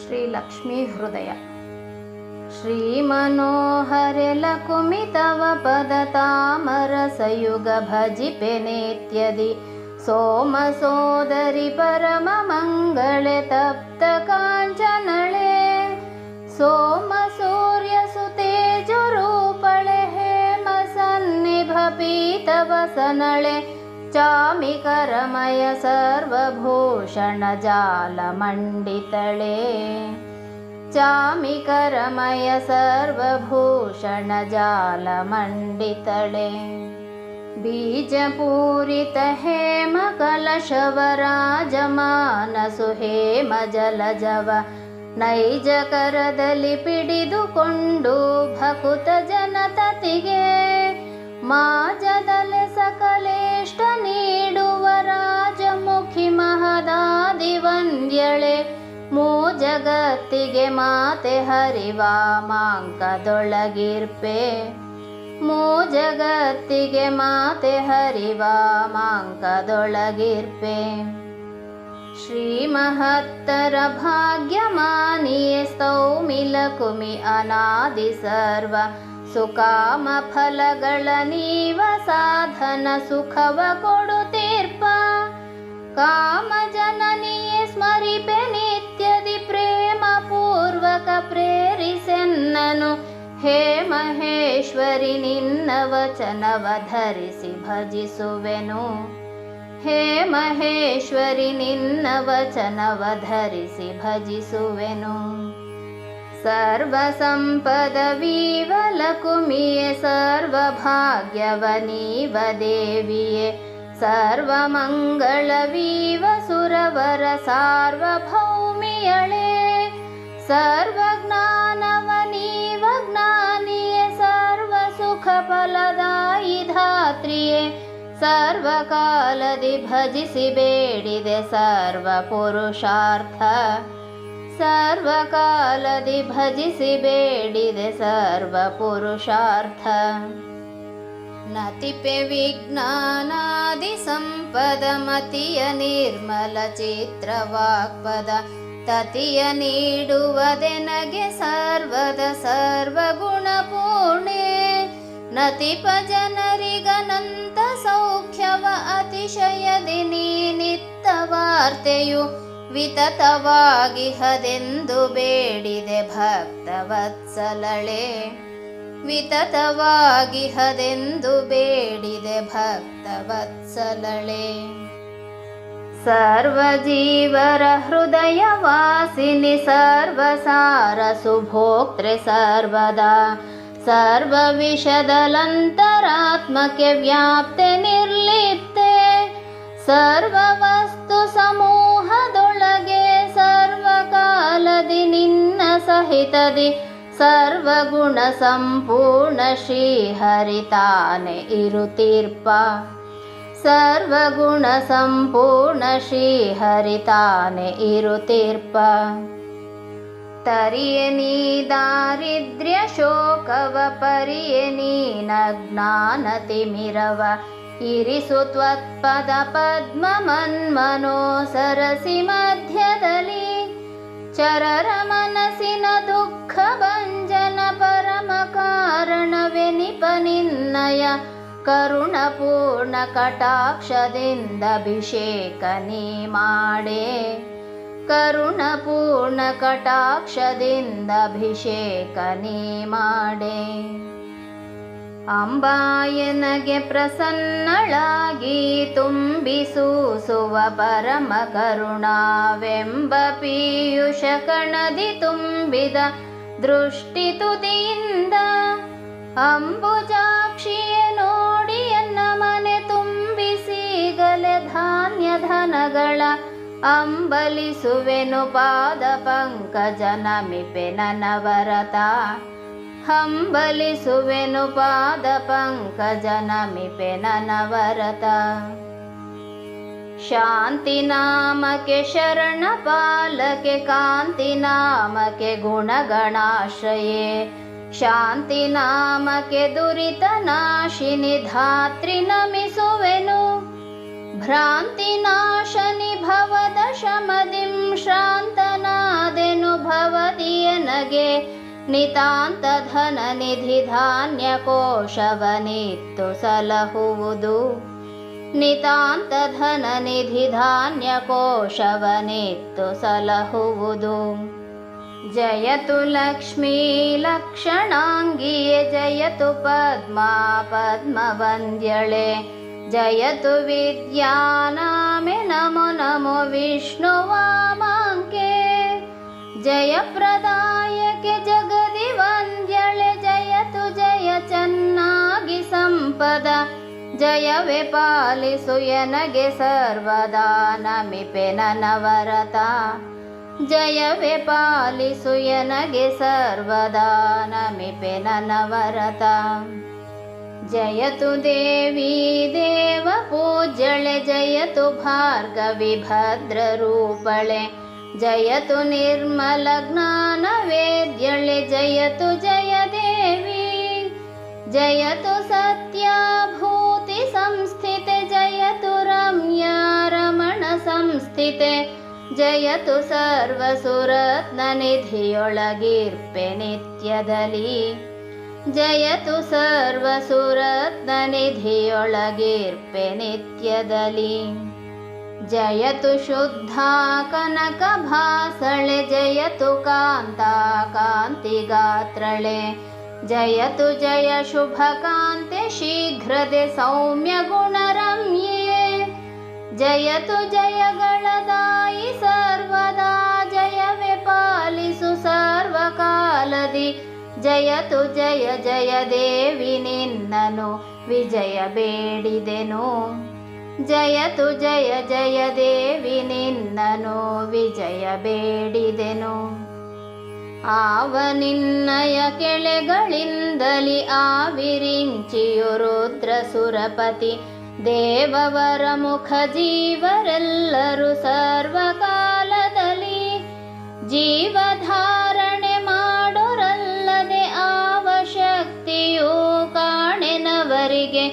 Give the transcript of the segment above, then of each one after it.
ಶ್ರೀ ಲಕ್ಷ್ಮೀ ಹೃದಯ. ಶ್ರೀ ಮನೋಹರೆ ಲಕುಮಿ ತವ ಪದ ತಾಮರ ಸಯುಗ ಭಜಿಪೆ ನೇತ್ಯದಿ ಸೋಮ ಸೋದರಿ ಪರಮ ಮಂಗಳೆ ತಪ್ತ ಕಾಂಚನಳೆ ಸೋಮ ಸೂರ್ಯ ಸುತೇಜು ರೂಪಳೆ ಹೇಮ ಸನ್ನಿಭ ಪೀತ ವಸನಳೆ ಚಾಮಿಕರಮಯ ಸರ್ವಭೂಷಣ ಜಾಲ ಮಂಡಿತಳೆ ಚಾಮಿಕರಮಯ ಸರ್ವಭೂಷಣ ಜಾಲ ಮಂಡಿತಳೆ ಬೀಜಪೂರಿತ ಹೇಮ ಕಲಶವರಾಜಮಾನ ಸುಹೇಮ ಜಲಜವ ನೈಜ ಕರದಲ್ಲಿ ಪಿಡಿದುಕೊಂಡು ಭಕುತ ಜನತತಿಗೆ ಮಾಜದಲೆ ಸಕಲೇಷ್ಟ ನೀಡುವ ರಾಜಮುಖಿ ಮಹದಾದಿವಂದ್ಯಳೆ ಮೂ ಜಗತ್ತಿಗೆ ಮಾತೆ ಹರಿವ ಮಾಂಕದೊಳಗಿರ್ಪೆ ಮೂ ಜಗತ್ತಿಗೆ ಮಾತೆ ಹರಿವ ಮಾಂಕದೊಳಗಿರ್ಪೆ ಶ್ರೀ ಮಹತ್ತರ ಭಾಗ್ಯಮಾನಿಯೇ ಸ್ತೌಮಿಲ ಕುಮಿ ಅನಾದಿ ಸರ್ವ ಸುಕಾಮ ಫಲಗಳ ನೀವ ಸಾಧನ ಸುಖವ ಕೊಡುತ್ತೀರ್ಪ ಕಾಮ ಜನನಿಯೇ ಸ್ಮರಿಪೆ ನಿತ್ಯದಿ ಪ್ರೇಮ ಪೂರ್ವಕ ಪ್ರೇರಿಸೆನ್ನನು ಹೇ ಮಹೇಶ್ವರಿ ನಿನ್ನ ವಚನವ ಧರಿಸಿ ಭಜಿಸುವೆನು ಹೇ ಮಹೇಶ್ವರಿ ನಿನ್ನ ವಚನವ ಧರಿಸಿ ಭಜಿಸುವೆನು ಸರ್ವ ಸಂಪದವೀವ ಲಕುಮಿಯೇ ಸರ್ವ ಭಾಗ್ಯವ ನೀವ ದೇವಿಯೇ ಸರ್ವ ಮಂಗಳವೀವ ಸುರವರ ಸಾರ್ವಭೌಮಿಯಳೆ ಸರ್ವ ಜ್ಞಾನವ ನೀವ ಜ್ಞಾನಿಯೇ ಸರ್ವ ಸುಖ ಫಲದಾಯಿ ಧಾತ್ರಿಯೇ ಸರ್ವಕಾಲದಿ ಭಜಿಸಿ ಬೇಡಿದೆ ಸರ್ವ ಪುರುಷಾರ್ಥ ಸರ್ವಕಾಲದಿ ಭಜಿಸಿ ಬೇಡಿದೆ ಸರ್ವ ಪುರುಷಾರ್ಥ ನತಿಪೆ ವಿಜ್ಞಾನಾದಿ ಸಂಪದ ಮತಿಯ ನಿರ್ಮಲ ಚಿತ್ರವಾಕ್ಪದ ತತಿಯ ನೀಡುವದೆನಗೆ ಸರ್ವದ ಸರ್ವಗುಣ ಪೂರ್ಣೆ ನತಿಪ ಜನರಿಗನಂತ ಸೌಖ್ಯವ ಅತಿಶಯದಿ ನಿತ್ತ ವಾರ್ತೆಯು ವಿತತವಾಗಿ ಹದೆಂದು ಬೇಡಿದೆ ಭಕ್ತವತ್ಸಲಳೆ ವಿತತವಾಗಿ ಹದೆಂದು ಬೇಡಿದೆ ಭಕ್ತವತ್ಸಲಳೆ ಸರ್ವಜೀವರ ಹೃದಯ ವಾಸಿನಿ ಸರ್ವಸಾರ ಸುಭೋಕ್ತೃ ಸರ್ವದಾ ಸರ್ವ ವಿಷದಲಂತರಾತ್ಮಕ್ಕೆ ವ್ಯಾಪ್ತೆ ನಿರ್ಲಿಪ್ತೆ ಸರ್ವ ವಸ್ತು ಸಮೂಹದೊಳಗೆ ಸರ್ವಕಾಲದಿ ನಿನ್ನ ಸಹಿತದಿ ಸರ್ವಗುಣ ಸಂಪೂರ್ಣ ಶ್ರೀಹರಿತಾನೆ ಇರುತ್ತೀರ್ಪ ಸರ್ವಗುಣ ಸಂಪೂರ್ಣ ಶ್ರೀಹರಿತಾನೆ ಇರುತ್ತೀರ್ಪ ತರಿಯೆ ನೀ ದಾರಿದ್ರ್ಯ ಶೋಕವ ಪರಿಯೆ ನೀನಜ್ಞಾನ ತಿಮಿರವ ಇರಿಸು ತ್ವತ್ಪದ ಪದ್ಮ ಮನ್ಮನೋ ಸರಸಿ ಮಧ್ಯದಲ್ಲಿ ಚರರ ಮನಸ್ಸಿನ ದುಃಖ ಭಂಜನ ಪರಮ ಕಾರಣವೆನಿಪ ನಿನ್ನಯ ಕರುಣಪೂರ್ಣ ಕಟಾಕ್ಷದಿಂದ ಅಭಿಷೇಕ ನೀ ಮಾಡೆ ಕರುಣಪೂರ್ಣ ಕಟಾಕ್ಷದಿಂದ ಅಭಿಷೇಕ ನೀ ಮಾಡೆ ಅಂಬಾಯನಗೆ ಪ್ರಸನ್ನಳಾಗಿ ತುಂಬಿಸೂಸುವ ಪರಮ ಕರುಣಾವೆಂಬ ಪೀಯೂಷ ಕಣದಿ ತುಂಬಿದ ದೃಷ್ಟಿ ತುದಿಯಿಂದ ಅಂಬುಜಾಕ್ಷಿಯ ನೋಡಿ ಎನ್ನ ಮನೆ ತುಂಬಿಸಿಗಲೆ ಧಾನ್ಯ ಧನಗಳ ಅಂಬಲಿಸುವೆನು ಪಾದ ಪಂಕಜ ನಮಿಪೆ ನನವರತ ಹಂಬಲಿಸುವೆನು ಪಾದ ಪಂಕಜ ನಮಿಪೆ ನನವರತ ಶಾಂತಿ ನಾಮಕ್ಕೆ ಶರಣ ಪಾಲಕೆ ಕಾಂತಿ ನಾಮಕ್ಕೆ ಗುಣಗಣಾಶ್ರಯೇ ಶಾಂತಿ ನಾಮಕ್ಕೆ ದುರಿತ ನಾಶಿನಿ ಧಾತ್ರಿ ನಮಿಸುವೆನು ಭ್ರಾಂತಿ ನಾಶನಿ ಭವದ ಶಮದಿಂ ಶ್ರಾಂತನಾದೆನು ಭವ ನನಗೆ ನಿತಾಂತ ಧನ ನಿಧಿ ಧಾನ್ಯ ಕೋಶವನಿತ್ತು ಸಲಹುವುದು. ನಿತಾಂತ ಧನ ನಿಧಿ ಧಾನ್ಯ ಕೋಶವನಿತ್ತು ಸಲಹುವುದು. ಜಯತು ಲಕ್ಷ್ಮೀ ಲಕ್ಷಣಾಂಗಿಯೇ ಜಯತು ಪದ್ಮಾ ಪದ್ಮವಂದ್ಯಳೆ ಜಯತು ವಿದ್ಯಾನಾಮೆ ನಮೋ ನಮೋ ವಿಷ್ಣುವಾಮಾಂಕೆ ಜಯಪ್ರದಾಯಕೆ ಜಗದಿ ವಂದ್ಯಳೆ ಜಯತು ಜಯ ಚೆನ್ನಾಗಿ ಸಂಪದ ಜಯವೇ ಪಾಲಿಸು ಎನಗೆ ಸರ್ವದಾ ನಮಿಪೆ ನನವರತ ಜಯವೇ ಪಾಲಿಸು ಎನಗೆ ಸರ್ವದಾ ನಮಿಪೆ ನನವರತ. ಜಯತು ದೇವಿ ದೇವ ಪೂಜ್ಯಳೆ ಜಯತು ಭಾರ್ಗವಿ ಭದ್ರ ರೂಪಳೆ ಜಯತು ನಿರ್ಮಲ ಜ್ಞಾನ ವೇದ್ಯಳೆ ಜಯತು ಜಯ ದೇವಿ ಜಯತು ಸತ್ಯಾಭೂತಿ ಸಂಸ್ಥಿತೆ ಜಯತು ರಮ್ಯಾ ರಮಣ ಸಂಸ್ಥಿತೆ ಜಯತು ಸರ್ವಸುರತ್ನ ನಿಧಿಯೊಳಗಿರ್ಪೆ ನಿತ್ಯದಲ್ಲಿ ಜಯತು ಸರ್ವಸುರತ್ನ ನಿಧಿಯೊಳಗಿರ್ಪೆ ನಿತ್ಯದಲ್ಲಿ. ಜಯತು ಶುದ್ಧಾ ಕನಕ ಭಾಸಳೆ ಜಯತು ಕಾಂತಾ ಕಾಂತಿಗಾತ್ರಳೆ ಜಯತು ಜಯ ಶುಭ ಕಾಂತೆ ಶೀಘ್ರದೆ ಸೌಮ್ಯ ಗುಣರಮ್ಯೆ ಜಯತು ಜಯಗಳದಾಯಿ ಸರ್ವದಾ ಜಯವೇ ಪಾಲಿಸು ಸರ್ವಕಾಲದಿ ಜಯತು ಜಯ ಜಯ ದೇವಿ ನಿನ್ನನು ವಿಜಯ ಬೇಡಿದೆನು ಜಯತು ಜಯ ಜಯ ದೇವಿ ನಿನ್ನನು ವಿಜಯ ಬೇಡಿದೆನು. ಆವ ನಿನ್ನಯ ಕೆಳೆಗಳಿಂದಲಿ ಆವಿರಿಂಚಿಯು ರುದ್ರ ಸುರಪತಿ ದೇವವರ ಮುಖ ಜೀವರೆಲ್ಲರೂ ಸರ್ವಕಾಲದಲ್ಲಿ ಜೀವಧಾರಣೆ ಮಾಡೋರಲ್ಲದೆ ಆವ ಶಕ್ತಿಯೂ ಕಾಣೆನವರಿಗೆ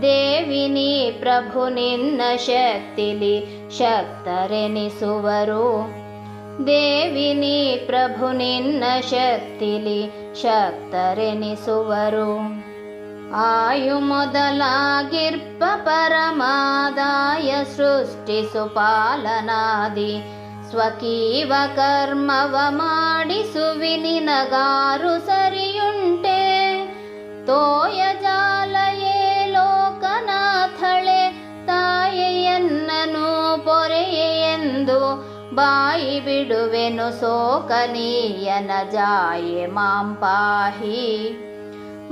ದೇವಿ ನೀ ಪ್ರಭು ನಿನ್ನ ಶಕ್ತಿಲಿ ಶಕ್ತರೆನಿಸುವರು ದೇವಿ ನೀ ಪ್ರಭು ನಿನ್ನ ಶಕ್ತಿಲಿ ಶಕ್ತರೆನಿಸುವರು. ಆಯು ಮೊದಲಾಗಿರ್ಪ ಪರಮಾದಾಯ ಸೃಷ್ಟಿಸು ಪಾಲನಾದಿ ಸ್ವಕೀವ ಕರ್ಮವ ಮಾಡಿಸುವಿ ನಿನಗಾರು ಸರಿಯುಂಟೆ ತೋಯ ಜಾಲಯೇ ಲೋಕನಾಥಳೆ ತಾಯೆಯನ್ನನು ಪೊರೆಯೆಂದು ಬಾಯಿ ಬಿಡುವೆನು ಸೋಕನೀಯನ ಜಾಯೆ ಮಾಂ ಪಾಹಿ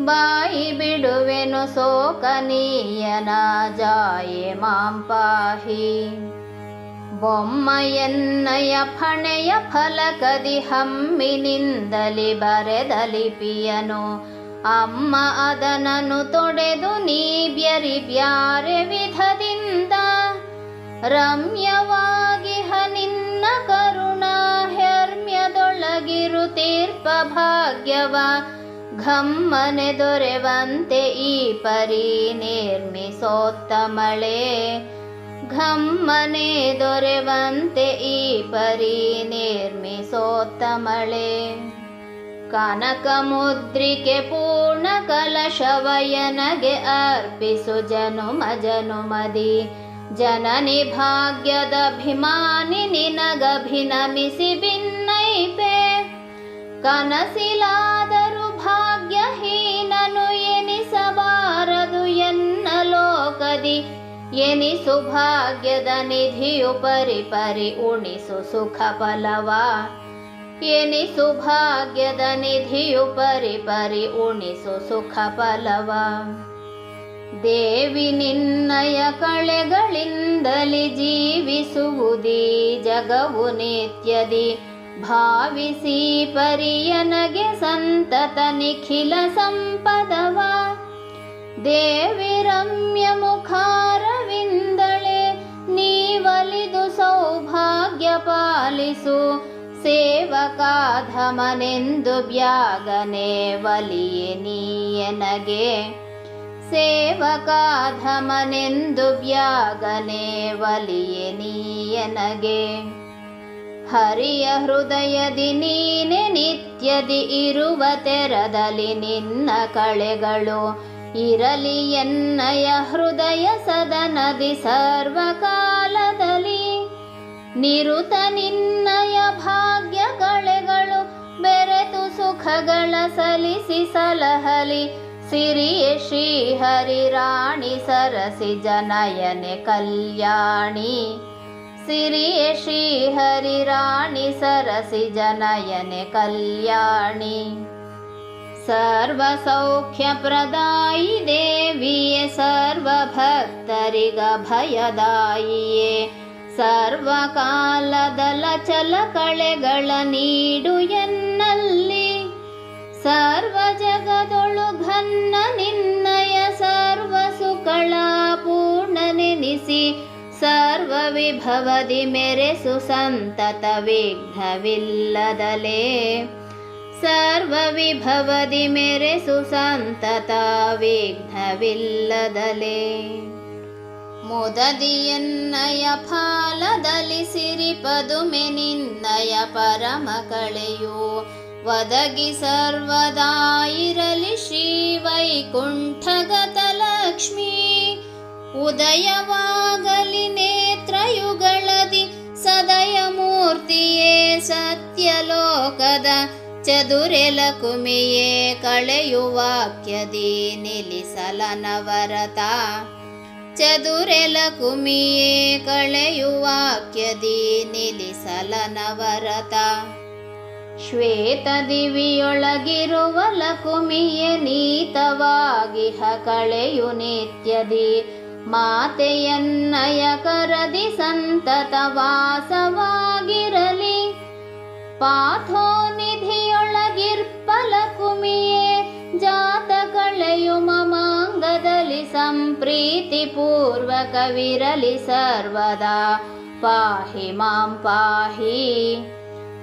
ಬಾಯಿ ಬಿಡುವೆನು ಸೋಕನೀಯನ ಜಾಯೆ ಮಾಂ ಪಾಹಿ. ಬೊಮ್ಮಯನ್ನಯ ಫಣೆಯ ಫಲಕದಿ ಹಮ್ಮಿನಿಂದಲಿ ಬರೆದ ಲಿಪಿಯನು ಅಮ್ಮ ಅದನನು ತೊಡೆದು ನೀ ಬ್ಯಾರೆ ವಿಧದಿಂದ ರಮ್ಯವಾಗಿಹ ನಿನ್ನ ಕರುಣಾ ಹೆರ್ಮ್ಯದೊಳಗಿರು ತೀರ್ಪ ಭಾಗ್ಯವ ಘಮ್ಮನೆ ದೊರೆವಂತೆ ಈ ಪರಿ ನಿರ್ಮಿಸೋತ್ತಮಳೆ ಘಮ್ಮನೆ ದೊರೆವಂತೆ ಈ ಪರಿ ನಿರ್ಮಿಸೋತ್ತಮಳೆ. ಕನಕ ಮುದ್ರಿಕೆ ಪೂರ್ಣ ಕಲಶವಯನಗೆ ಅರ್ಪಿಸು ಜನುಮ ಜನುಮದಿ ಜನನಿ ಭಾಗ್ಯದಭಿಮಾನಿ ನಿನಗಭಿನಮಿಸಿ ಭಿನ್ನೈಪೆ ಕನಸಿಲಾದರೂ ಭಾಗ್ಯಹೀನನು ಎನಿಸಬಾರದು ಎನ್ನ ಲೋಕದಿ ಎನಿಸು ಭಾಗ್ಯದ ನಿಧಿಯು ಪರಿ ಪರಿ ಉಣಿಸು ಸುಖ ಫಲವ ಎನಿಸು ಭಾಗ್ಯದ ನಿಧಿಯು ಪರಿ ಪರಿ ಉಣಿಸು ಸುಖ ಫಲವ. ದೇವಿ ನಿನ್ನಯ ಕಳೆಗಳಿಂದಲಿ ಜೀವಿಸುವುದೀ ಜಗವು ನಿತ್ಯದಿ ಭಾವಿಸಿ ಪರಿಯನಗೆ ಸಂತತ ನಿಖಿಲ ಸಂಪದವ ದೇವಿ ರಮ್ಯ ಮುಖಾರವಿಂದಳೆ ನೀವಲಿದು ಸೌಭಾಗ್ಯ ಪಾಲಿಸು ಸೇವಕಾಧಮನೆಂದು ಬ್ಯಾಗನೆ ವಲಿಯೆ ನೀಯನಗೆ ಸೇವಕಾಧಮನೆಂದು ಬ್ಯಾಗನೆ ವಲಿಯೆ ನೀಯನಗೆ. ಹರಿಯ ಹೃದಯದಿ ನೀನೆ ನಿತ್ಯದಿ ಇರುವ ತೆರದಲ್ಲಿ ನಿನ್ನ ಕಳೆಗಳು ಇರಲಿ ಎನ್ನಯ ಹೃದಯ ಸದನದಿ ಸರ್ವಕಾಲದಲ್ಲಿ. ನಿರುತ ನಿನ್ನಯ ಭಾಗ್ಯ ಕಳೆಗಳು ಬೆರೆತು ಸುಖಗಳ ಸಲಿಸಿ ಸಲಹಲಿ. ಸಿರಿಯ ಶ್ರೀಹರಿ ರಾಣಿ ಸರಸಿ ಜನಯನೆ ಕಲ್ಯಾಣಿ. ಸಿರಿಯ ಶ್ರೀಹರಿ ರಾಣಿ ಸರಸಿ ಜನಯನೆ ಕಲ್ಯಾಣಿ. ಸರ್ವ ಸೌಖ್ಯ ಪ್ರದಾಯಿ ದೇವಿಯೇ ಸರ್ವ ಭಕ್ತರಿಗ ಭಯದಾಯಿಯೇ. ಸರ್ವಕಾಲದಲ ಚಲ ಕಳೆಗಳ ನೀಡು ಎನ್ನಲ್ಲಿ. ಸರ್ವ ಜಗದೊಳು ಘನ್ನ ನಿನ್ನಯ ಸರ್ವ ಸುಕಳ ಪೂರ್ಣನೆನಿಸಿ. ಸರ್ವ ವಿಭವದಿ ಮೆರೆಸು ಸಂತತ ವಿಘ್ನವಿಲ್ಲದಲೇ. ಸರ್ವ ವಿಭವದಿ ಮೆರೆಸು ಸಂತತ ವಿಘ್ನವಿಲ್ಲದಲೇ. ಮುದದಿ ಎನ್ನಯ ಫಾಲದಲ್ಲಿ ಸಿರಿಪದುಮೆ ನಿನ್ನಯ ಪರಮ ಕಳೆಯು. ಒದಗಿ ಸರ್ವದಾ ಇರಲಿ ಶ್ರೀ ವೈಕುಂಠಗತ ಲಕ್ಷ್ಮೀ. ಉದಯವಾಗಲಿ ನೇತ್ರಯುಗಳದಿ ಸದಯ ಮೂರ್ತಿಯೇ ಸತ್ಯಲೋಕದ. ಚದುರೆಲ ಕುಮಿಯೇ ಕಳೆಯುವಾಕ್ಯದಿ ನಿಲ್ಲಿಸಲನವರತ. ಚದುರೆಲ ಕುಮಿಯೇ ಕಳೆಯುವಾಕ್ಯದಿ ನಿಲ್ಲಿಸಲನವರತ. ಶ್ವೇತ ದಿವಿಯೊಳಗಿರುವ ಲಕುಮಿಯೇ ನೀತವಾಗಿಹ ಕಳೆಯು ನಿತ್ಯದಿ. ಮಾತೆಯನ್ನಯ ಕರದಿ ಸಂತತ ವಾಸವಾಗಿರಲಿ. ಪಾಥೋನಿಧಿಯೊಳಗಿರ್ಪಲ ಕುಮಿಯೇ ಜಾತ ಕಳೆಯು ಮಮಾಂಗದಲ್ಲಿ. ಸಂಪ್ರೀತಿ ಪೂರ್ವಕವಿರಲಿ ಸರ್ವದಾ ಪಾಹಿ ಮಾಂ ಪಾಹಿ.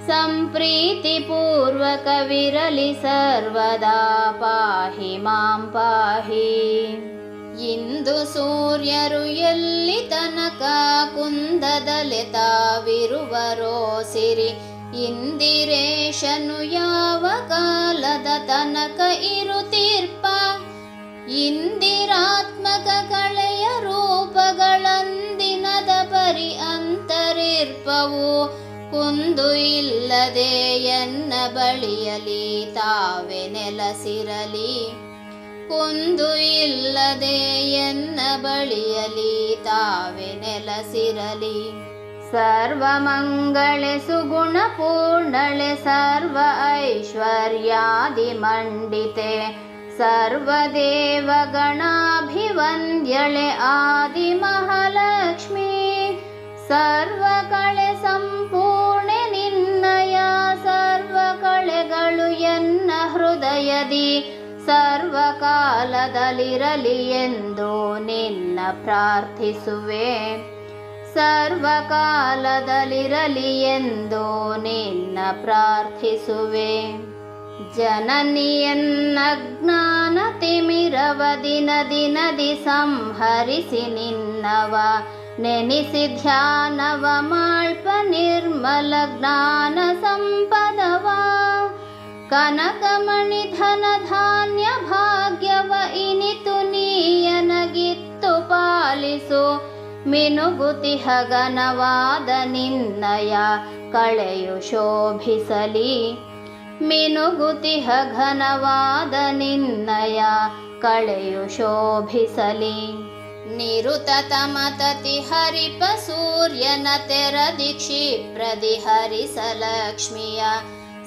ಸಂಪ್ರೀತಿ ಪೂರ್ವಕವಿರಲಿ ಸರ್ವದಾ ಪಾಹಿ ಮಾಂ ಪಾಹಿ. ಇಂದು ಸೂರ್ಯರು ಎಲ್ಲಿ ತನಕ ಕುಂದದಲೆ ತಾವಿರುವರೋ ಸಿರಿ. ಇಂದಿರೇಶನು ಯಾವ ಕಾಲದ ತನಕ ಇರುತ್ತೀರ್ಪ. ಇಂದಿರಾತ್ಮಕ ಕಳೆಯ ರೂಪಗಳಂದಿನದ ಪರಿ ಅಂತರಿರ್ಪವು. ಕುಂದು ಇಲ್ಲದೆ ಎನ್ನ ಬಳಿಯಲಿ ತಾವೆ ನೆಲಸಿರಲಿ. ಕುಂದು ಇಲ್ಲದೆ ಎನ್ನ ಬಳಿಯಲಿ ತಾವೆ ನೆಲಸಿರಲಿ. ಸರ್ವಮಂಗಳೆ ಸುಗುಣ ಪೂರ್ಣಳೆ ಸರ್ವ ಐಶ್ವರ್ಯಾದಿ ಮಂಡಿತೆ. ಸರ್ವದೇವಗಣಾಭಿವಂದ್ಯಳೆ ಆದಿ ಮಹಾಲಕ್ಷ್ಮೀ. ಸರ್ವ ಕಳೆ ಸಂಪೂರ್ಣೆ ನಿನ್ನಯ ಸರ್ವ ಕಳೆಗಳು ಎನ್ನ ಹೃದಯದಿ. ಸರ್ವಕಾಲದಲ್ಲಿರಲಿ ಎಂದು ನಿನ್ನ ಪ್ರಾರ್ಥಿಸುವೆ. ಸರ್ವಕಾಲದಲ್ಲಿರಲಿ ಎಂದು ನಿನ್ನ ಪ್ರಾರ್ಥಿಸುವೆ. ಜನನಿಯನ್ನ ಜ್ಞಾನ ತಿಮಿರವ ದಿನ ದಿನದಿ ಸಂಹರಿಸಿ ನಿನ್ನವ. ನೆನೆಸಿ ಧ್ಯಾನವ ಮಾಳ್ಪ ನಿರ್ಮಲ ಜ್ಞಾನ ಸಂಪದವ. ಕನಕಮಣಿ ಧನ ಧಾನ್ಯ ಭಾಗ್ಯವ ಇನಿತು ನೀಯನಗಿತ್ತು ಪಾಲಿಸು. ಮಿನುಗುತಿಹ ಘನವಾದ ನಿನ್ನಯ ಕಳೆಯು ಶೋಭಿಸಲಿ. ಮಿನುಗುತಿಹ ಘನವಾದ ನಿನ್ನಯ ಕಳೆಯು ಶೋಭಿಸಲಿ. ನಿರುತ ತಮತತಿ ಹರಿಪ ಸೂರ್ಯನ ತೆರದಿ ಕ್ಷಿಪ್ರದಿ ಹರಿಸ ಲಕ್ಷ್ಮಿಯ.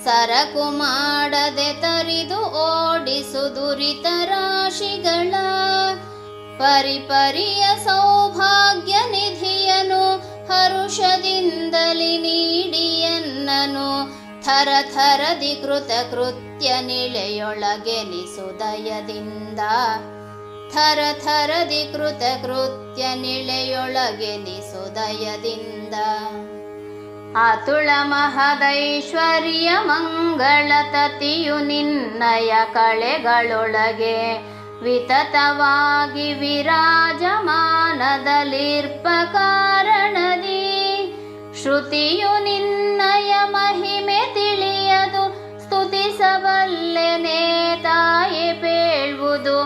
ಸರಕು ಮಾಡದೆ ತರಿದು ಓಡಿಸು ದುರಿತ ರಾಶಿಗಳ. ಪರಿಪರಿಯ ಸೌಭಾಗ್ಯ ನಿಧಿಯನು ಹರುಷದಿಂದಲಿ ನೀಡಿಯನ್ನನು. ಥರ ಥರದಿ ಕೃತ ಕೃತ್ಯ ನಿಳೆಯೊಳಗೆನಿಸು ದಯದಿಂದ. ಥರ ಥರದಿ ಕೃತ ಕೃತ್ಯ ನಿಳೆಯೊಳಗೆನಿಸು ದಯದಿಂದ. ಅತುಳ ಮಹದೈಶ್ವರ್ಯ ಮಂಗಳ ತತಿಯು ನಿನ್ನಯ ಕಳೆಗಳೊಳಗೆ. ವಿತತವಾಗಿ ವಿರಾಜಮಾನದಲ್ಲಿರ್ಪ ಕಾರಣದಿ. ಶ್ರುತಿಯು ನಿನ್ನಯ ಮಹಿಮೆ ತಿಳಿಯದು, ಸ್ತುತಿಸಬಲ್ಲೆನೇ ತಾಯಿ ಪೇಳ್ವುದು.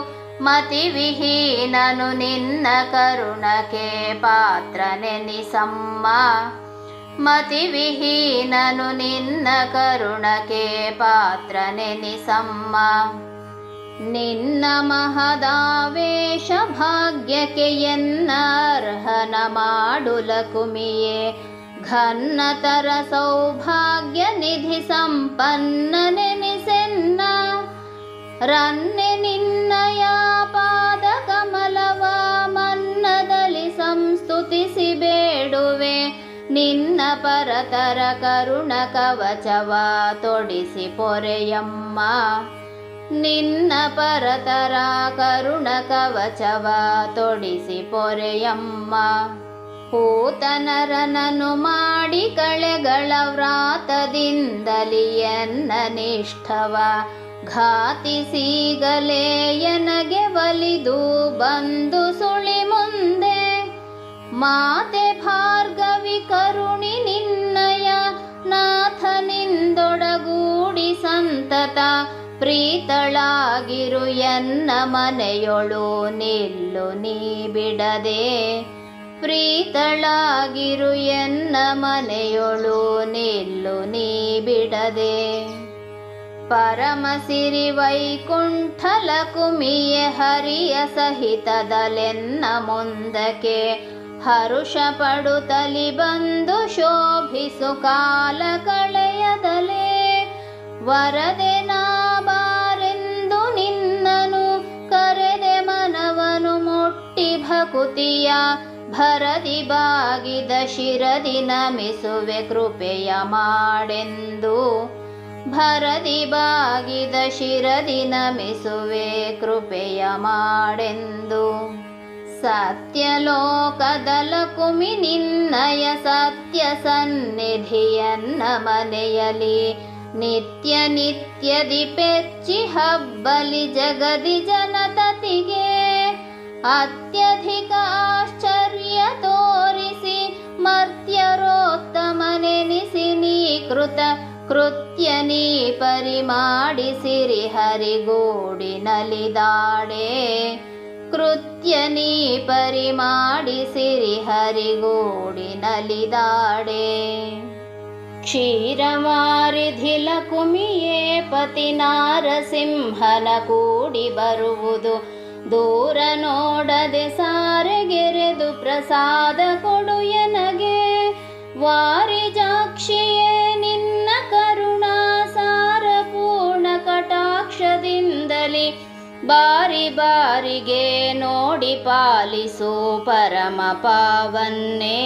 ಮತಿವಿಹೀನನು ನಿನ್ನ ಕರುಣಕ್ಕೆ ಪಾತ್ರನೆನಿಸಮ್ಮ, ಮತಿವಿಹೀನನು ನಿನ್ನ ಕರುಣಕ್ಕೆ ಪಾತ್ರನೆನಿಸಮ್ಮ. ನಿನ್ನ ಮಹದಾವೇಶ ಭಾಗ್ಯಕ್ಕೆ ಎನ್ನ ಅರ್ಹನ ಮಾಡುಲ ಕುಮಿಯೇ, ಘನ್ನತರ ಸೌಭಾಗ್ಯ ನಿಧಿ ಸಂಪನ್ನನೆನಿಸೆನ್ನ. ರನ್ನೆ ನಿನ್ನಯ ಪಾದ ಕಮಲವ ಮನ್ನದಲ್ಲಿ ಸಂಸ್ತುತಿಸಿ ಬೇಡುವೆ, ನಿನ್ನ ಪರತರ ಕರುಣ ಕವಚವ ತೊಡಿಸಿ ಪೊರೆಯಮ್ಮ, ನಿನ್ನ ಪರತರ ಕರುಣ ಕವಚವ ತೊಡಿಸಿ ಪೊರೆಯಮ್ಮ. ಪೂತನರನನು ಮಾಡಿ ಕಳೆಗಳ ವ್ರಾತದಿಂದಲಿ ಎನ್ನ ನಿಷ್ಠವ ಘಾತಿಸಿಗಲೇ ಎನಗೆ ಒಲಿದು ಬಂದು ಸುಳಿ ಮುಂದೆ. ಮಾತೆ ಭಾರ್ಗವಿ ಕರುಣಿ ನಿನ್ನಯ ನಾಥನಿಂದೊಡಗೂಡಿ ಸಂತತ ಪ್ರೀತಳಾಗಿರು ಎನ್ನ ಮನೆಯೊಳು ನಿಲ್ಲು ನೀ ಬಿಡದೆ, ಪ್ರೀತಳಾಗಿರು ಎನ್ನ ಮನೆಯೊಳು ನಿಲ್ಲು ನೀ ಬಿಡದೆ. ಪರಮಸಿರಿ ವೈಕುಂಠಲ ಕುಮಿಯೆ ಹರಿಯ ಸಹಿತದಲೆನ್ನ ಮುಂದಕ್ಕೆ ಹರುಷ ಪಡುತ್ತಲಿ ಬಂದು ಶೋಭಿಸು ಕಾಲ ಕಳೆಯದಲೇ. ವರದೆ ನಾ ಬಾರೆಂದು ನಿನ್ನನು ಕರೆದೆ ಮನವನು ಮುಟ್ಟಿ ಭಕುತಿಯ ಭರದಿ ಬಾಗಿದ ಶಿರದಿ ನಮಿಸುವೆ ಕೃಪೆಯ ಮಾಡೆಂದು, ಭರದಿ ಬಾಗಿದ ಶಿರದಿ ನಮಿಸುವೆ ಕೃಪೆಯ ಮಾಡೆಂದು. ಸತ್ಯಲೋಕದಲ ಕುಮಿ ನಿನ್ನಯ ಸತ್ಯ ಸನ್ನಿಧಿಯನ್ನ ಮನೆಯಲಿ ನಿತ್ಯ ನಿತ್ಯದಿ ಪೆಚ್ಚಿ ಹಬ್ಬಲಿ ಜಗದಿ ಜನತತಿಗೆ. ಅತ್ಯಧಿಕ ಆಶ್ಚರ್ಯ ತೋರಿಸಿ ಮರ್ತ್ಯರೋತ್ತಮನೆನಿಸಿ ನೀ ಕೃತ್ಯ ನೀ ಪರಿಮಾಡಿಸಿರಿ ಹರಿಗೂಡಿನಲಿದಾಡೆ, ಕೃತ್ಯ ನೀ ಪರಿಮಾಡಿಸಿರಿ ಹರಿಗೂಡಿನಲಿದಾಡೆ. ಕ್ಷೀರವಾರಿಧಿಲ ಕುಮಿಯೇ ಪತಿ ನಾರಸಿಂಹನ ಕೂಡಿ ಬರುವುದು, ದೂರ ನೋಡದೆ ಸಾರೆಗೆರೆದು ಪ್ರಸಾದ ಕೊಡು ಎನಗೆ. ವಾರಿಜಾಕ್ಷಿಯೇ ನಿನ್ನ ಕರುಣಾ ಸಾರ ಪೂರ್ಣ ಕಟಾಕ್ಷದಿಂದಲಿ ಬಾರಿ ಬಾರಿಗೆ ನೋಡಿ ಪಾಲಿಸು ಪರಮ ಪಾವನ್ನೇ,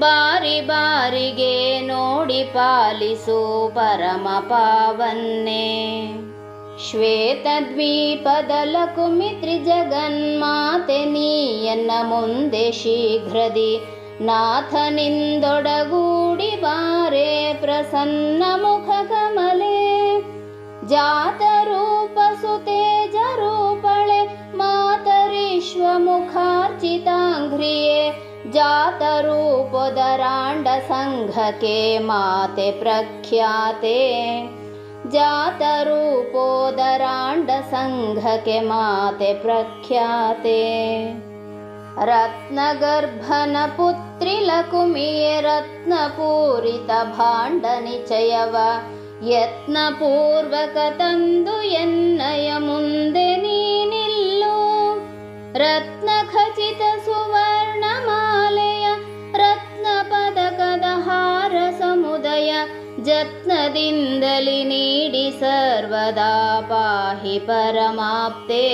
ಬಾರಿ ಬಾರಿಗೆ ನೋಡಿ ಪಾಲಿಸು ಪರಮ ಪಾವನ್ನೇ. ಶ್ವೇತದ್ವೀಪದಲ ಕುಮಿತ್ರಿ ಜಗನ್ಮಾತೆ ನೀಯನ್ನ ಮುಂದೆ ಶೀಘ್ರದಿ ನಾಥನಿಂದೊಡಗೂಡಿ ಬಾರೆ ಪ್ರಸನ್ನ ಮುಖ ಕಮಲೆ. ಜಾತರೂಪ ಸುತೇಜ ರೂಪಳೆ ಮಾತರಿಶ್ವ ಮುಖಾರ್ಚಿತಾಂಘ್ರಿಯೇ, ಜಾತರೂಪೋದರಾಂಡ ಸಂಘಕ್ಕೆ ಮಾತೆ ಪ್ರಖ್ಯಾತೆ, ಜಾತರೂಪೋದರಾಂಡ ಸಂಘಕ್ಕೆ ಮಾತೆ ಪ್ರಖ್ಯಾತೆ. ರತ್ನಗರ್ಭನ ಪುತ್ರಿ ಲಕುಮಿಯೇ ರತ್ನಪೂರಿತ ಭಾಂಡ ನಿಚಯವ ಯತ್ನಪೂರ್ವಕ ತಂದು ಎನ್ನಯ ಮುಂದೆ ನೀನಿಲ್ಲು. ರತ್ನ ಖಚಿತ ಸುವರ್ಣ ಮಾಲೆಯ ರತ್ನ ಪದಕದ ಹಾರ ಸಮುದಯ ಜತ್ನದಿಂದಲಿ ನೀಡಿ ಸರ್ವದಾ ಪಾಹಿ ಪರಮಾಪ್ತೆ,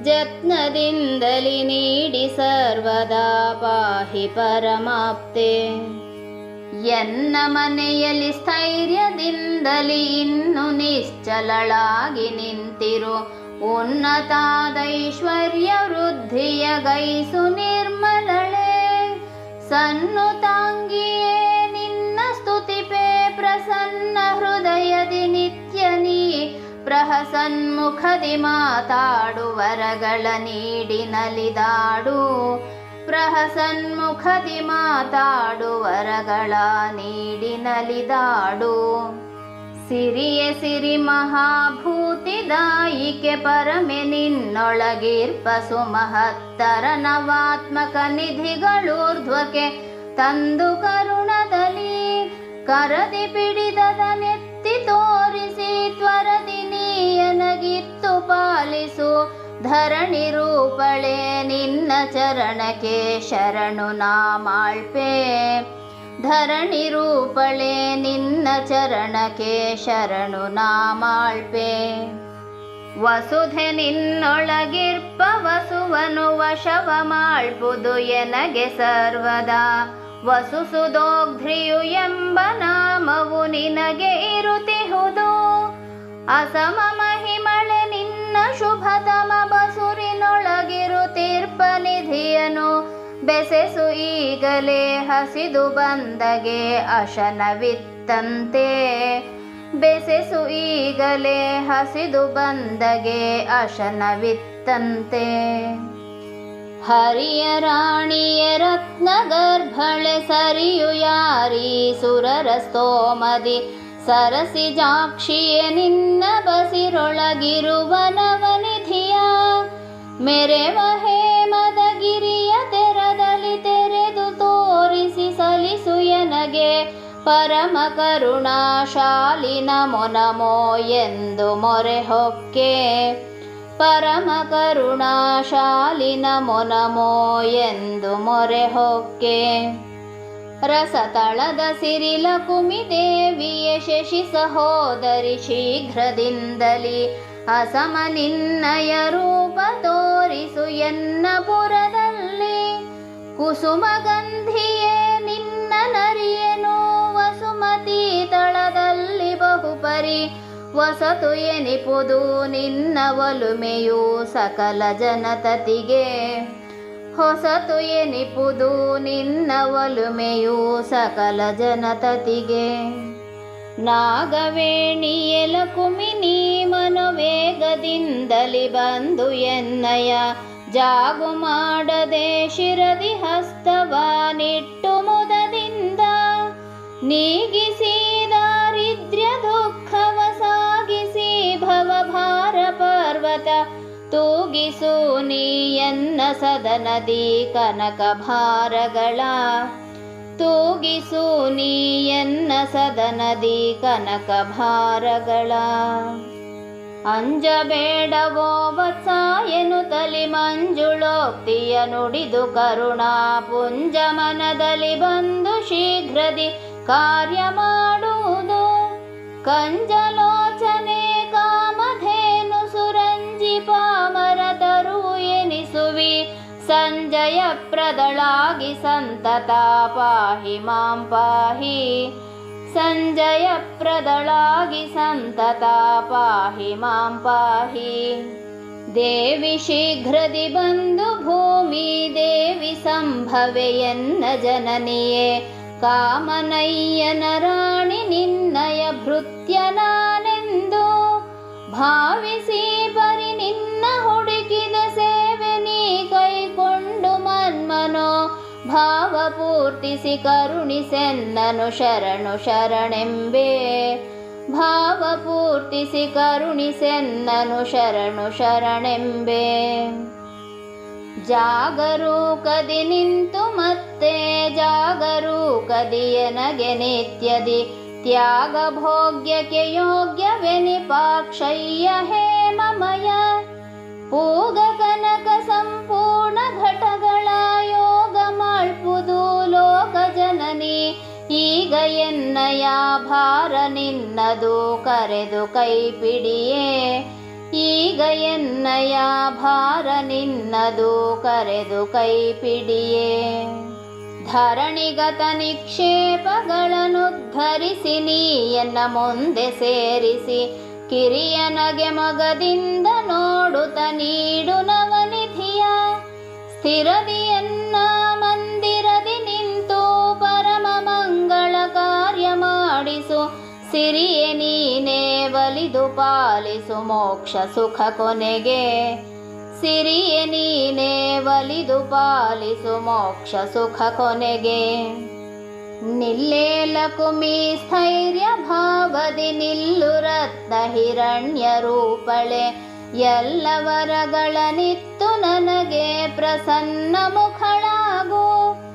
ಜತ್ನದಿಂದಲಿ ನೀಡಿ ಸರ್ವದಾ ಪಾಹಿ ಪರಮಾಪ್ತೆ. ಎನ್ನ ಮನೆಯಲ್ಲಿ ಸ್ಥೈರ್ಯದಿಂದಲಿ ಇನ್ನು ನಿಶ್ಚಲಳಾಗಿ ನಿಂತಿರು, ಉನ್ನತಾದೈಶ್ವರ್ಯ ವೃದ್ಧಿಯ ಗೈಸು ನಿರ್ಮಲಳೆ. ಸನ್ನುತಾಂಗಿಯೇ ನಿನ್ನ ಸ್ತುತಿಪೆ ಪ್ರಸನ್ನ ಹೃದಯದಿ ನಿತ್ಯ ನೀ ಪ್ರಹಸನ್ಮುಖದಿ ಮಾತಾಡು ವರಗಳ ನೀಡಿ ನಲಿದಾಡು, ಪ್ರಹಸನ್ಮುಖದಿ ಮಾತಾಡು ವರಗಳ ನೀಡಿ ನಲಿದಾಡು. ಸಿರಿಯೆ ಸಿರಿ ಮಹಾಭೂತಿದಾಯಿಕೆ ಪರಮೆ ನಿನ್ನೊಳಗಿರ್ಪ ಸುಮಹತ್ತರ ನವಾತ್ಮಕ ನಿಧಿಗಳೂರ್ಧ್ವಕ್ಕೆ ತಂದು ಕರುಣದಲ್ಲಿ ಕರದಿ ಪಿಡಿದದ ನೆತ್ತಿ ತೋರಿಸಿ ತ್ವರದಿ ನೀಯನಗಿತ್ತು ಪಾಲಿಸು. ಧರಣಿ ರೂಪಳೆ ನಿನ್ನ ಚರಣಕ್ಕೆ ಶರಣು ನಾಮಾಳ್ಪೆ. ಧರಣಿ ರೂಪಳೆ ನಿನ್ನ ಚರಣಕ್ಕೆ ಶರಣು ನಾಮಾಳ್ಪೆ. ವಸುಧೆ ನಿನ್ನೊಳಗಿರ್ಪ ವಸುವನು ವಶವ ಮಾಳ್ಪುದು ಎನಗೆ ಸರ್ವದಾ. ವಸುಸುದೋಗ್ಧ್ರಿಯು ಎಂಬ ನಾಮವು ನಿನಗೆ ಇರುತಿಹುದು. ಅಸಮ ಮಹಿಮಳೆ ನಿನ್ನ ಶುಭತಮ ಬಸುರಿನೊಳಗಿರುತೀರ್ಪ ನಿಧಿಯನು ಬೆಸೆಸು ಈಗಲೇ ಹಸಿದು ಬಂದಗೆ ಅಶನವಿತ್ತಂತೆ. ಬೆಸೆಸು ಈಗಲೇ ಹಸಿದು ಬಂದಗೆ ಅಶನವಿತ್ತಂತೆ. ಹರಿಯ ರಾಣಿಯ ರತ್ನ ಗರ್ಭಳೆ ಸರಿಯು ಯಾರೀ ಸುರರ ಸ್ತೋಮದಿ ಸರಸಿ ಜಾಕ್ಷಿಯೇ ನಿನ್ನ ಬಸಿರೊಳಗಿರುವ ನವನಿಧಿಯ. ಮೆರೆವ ಹೇಮದ ಗಿರಿಯ ತೆರದಲ್ಲಿ ತೆರೆದು ತೋರಿಸಿ ಸಲಿಸು ಎನಗೆ ಪರಮ ಕರುಣಾಶಾಲಿ ನಮೋ ನಮೋ ಎಂದು ಮೊರೆ ಹೊಕ್ಕೆ. ಪರಮ ಕರುಣಾಶಾಲಿ ನಮೋ ನಮೋ ಎಂದು ಮೊರೆ ಹೊಕ್ಕೆ. ರಸತಳದ ಸಿರಿಲಕುಮಿ ದೇವಿಯ ಶಶಿ ಸಹೋದರಿ ಶೀಘ್ರದಿಂದಲಿ ಅಸಮ ನಿನ್ನಯ ರೂಪ ತೋರಿಸು ಎನ್ನ ಪುರದಲ್ಲಿ. ಕುಸುಮಗಂಧಿಯೇ ನಿನ್ನ ನರಿಯನು ವಸುಮತಿ ತಳದಲ್ಲಿ ಬಹುಪರಿ ವಸತು ಎನಿಪುದು ನಿನ್ನ ಒಲುಮೆಯು ಸಕಲ ಜನತತಿಗೆ. ಹೊಸತು ಎನಿಪುದು ನಿನ್ನ ಒಲುಮೆಯು ಸಕಲ ಜನತತಿಗೆ. ನಾಗವೇಣಿಯ ಲಕುಮಿನಿ ಮನೋವೇಗದಿಂದಲಿ ಬಂದು ಎನ್ನಯ ಜಾಗು ಮಾಡದೆ ಶಿರದಿ ಹಸ್ತವಾನಿಟ್ಟು ಮುದದಿಂದ ನೀಗಿಸಿ ದಾರಿದ್ರ್ಯ ದುಃಖವ ಸಾಗಿಸಿ ಭವಭಾರ ಪರ್ವತ ತೂಗಿಸು ನೀ ಎನ್ನ ಸದನದಿ ಕನಕ ಭಾರಗಳ. ತೂಗಿಸು ನೀ ಎನ್ನ ಸದನದಿ ಕನಕ ಭಾರಗಳ. ಅಂಜಬೇಡವೋ ವತ್ಸ ಎನ್ನುತ್ತಲಿ ಮಂಜುಳೋಕ್ತಿಯ ನುಡಿದು ಕರುಣಾ ಪುಂಜ ಮನದಲ್ಲಿ ಬಂದು ಶೀಘ್ರದಿ ಕಾರ್ಯ ಮಾಡುವುದು. ಕಂಜಲೋಚನೆ ಕಾಮಧೇನು ಸುರಂಜಿ ಪಾಮರ ತರು ಎನಿಸುವಿ. ಸಂಜಯ ಪ್ರದಳಾಗಿ ಸಂತತ ಪಾಹಿ ಮಾಂ ಪಾಹಿ. ಸಂಜಯ ಪ್ರದಳಾಗಿ ಸಂತತ ಪಾಹಿ ಮಾಂ ಪಾಹಿ. ದೇವಿ ಶೀಘ್ರದಿ ಬಂದು ಭೂಮಿ ದೇವಿ ಸಂಭವೆಯನ್ನ ಜನನಿಯೇ. ಕಾಮನಯ್ಯನ ರಾಣಿ ನಿನ್ನಯ ಭೃತ್ಯ ನಾನೆಂದು ಭಾವಿಸಿ ಪರಿ ನಿನ್ನ ಹುಡುಕಿದ ಸೇವೆ ನೀ ಕೈಕೊಂಡು ಮನ್ಮನೋ ಭಾವ ಪೂರ್ತಿಸಿ ಕರುಣಿಸೆನ್ನನು ಶರಣು ಶರಣೆಂಬೆ. ಭಾವ ಪೂರ್ತಿಸಿ ಕರುಣಿಸೆನ್ನನು ಶರಣು ಶರಣೆಂಬೆ. ಜಾಗರೂಕದಿ ನಿಂತು ಮತ್ತೆ ಜಾಗರೂಕದಿ ಎನಗೆ ನಿತ್ಯದಿ ತ್ಯಾಗ ಭೋಗ್ಯಕ್ಕೆ ಯೋಗ್ಯವೆನಿಪಾಕ್ಷಯ್ಯ ಹೇಮಮಯ. ಪೂಗ ಕನಕ ಸಂಪೂರ್ಣ ಘಟಗಳ ಯೋಗ ಮಾಳ್ಪುದು ಲೋಕ ಜನನಿ. ಈಗ ಎನ್ನಯ ಭಾರ ನಿನ್ನದು ಕರೆದು ಕೈಪಿಡಿಯೇ. ಈಗ ಎನ್ನಯ ಭಾರ ನಿನ್ನದು ಕರೆದು ಕೈಪಿಡಿಯೇ. ಧರಣಿಗತ ನಿಕ್ಷೇಪಗಳನ್ನುದ್ಧರಿಸಿ ನೀ ಎನ್ನ ಮುಂದೆ ಸೇರಿಸಿ ಕಿರಿಯನಗೆ ಮಗದಿಂದ ನೋಡುತ್ತ ನೀಡು ನವನಿಧಿಯ. ಸ್ಥಿರದಿಯನ್ನ ಮಂದಿರದಿ ನಿಂತು ಪರಮ ಮಂಗಳ ಕಾರ್ಯ ಮಾಡಿಸು. ಸಿರಿಯೆ ನೀನೇ ಒಲಿದು ಪಾಲಿಸು ಮೋಕ್ಷ ಸುಖ ಕೊನೆಗೆ. ಸಿರಿಯೆ ನೀನೇ ಒಲಿದು ಪಾಲಿಸು ಮೋಕ್ಷ ಸುಖ ಕೊನೆಗೆ. ನಿಲ್ಲೇಲ ಕುಮಿ ಸ್ಥೈರ್ಯ ಭಾವದಿ ನಿಲ್ಲು ರತ್ನ ಹಿರಣ್ಯ ರೂಪಳೆ. ಎಲ್ಲವರಗಳನಿತ್ತು ನನಗೆ ಪ್ರಸನ್ನ ಮುಖಳಾಗು.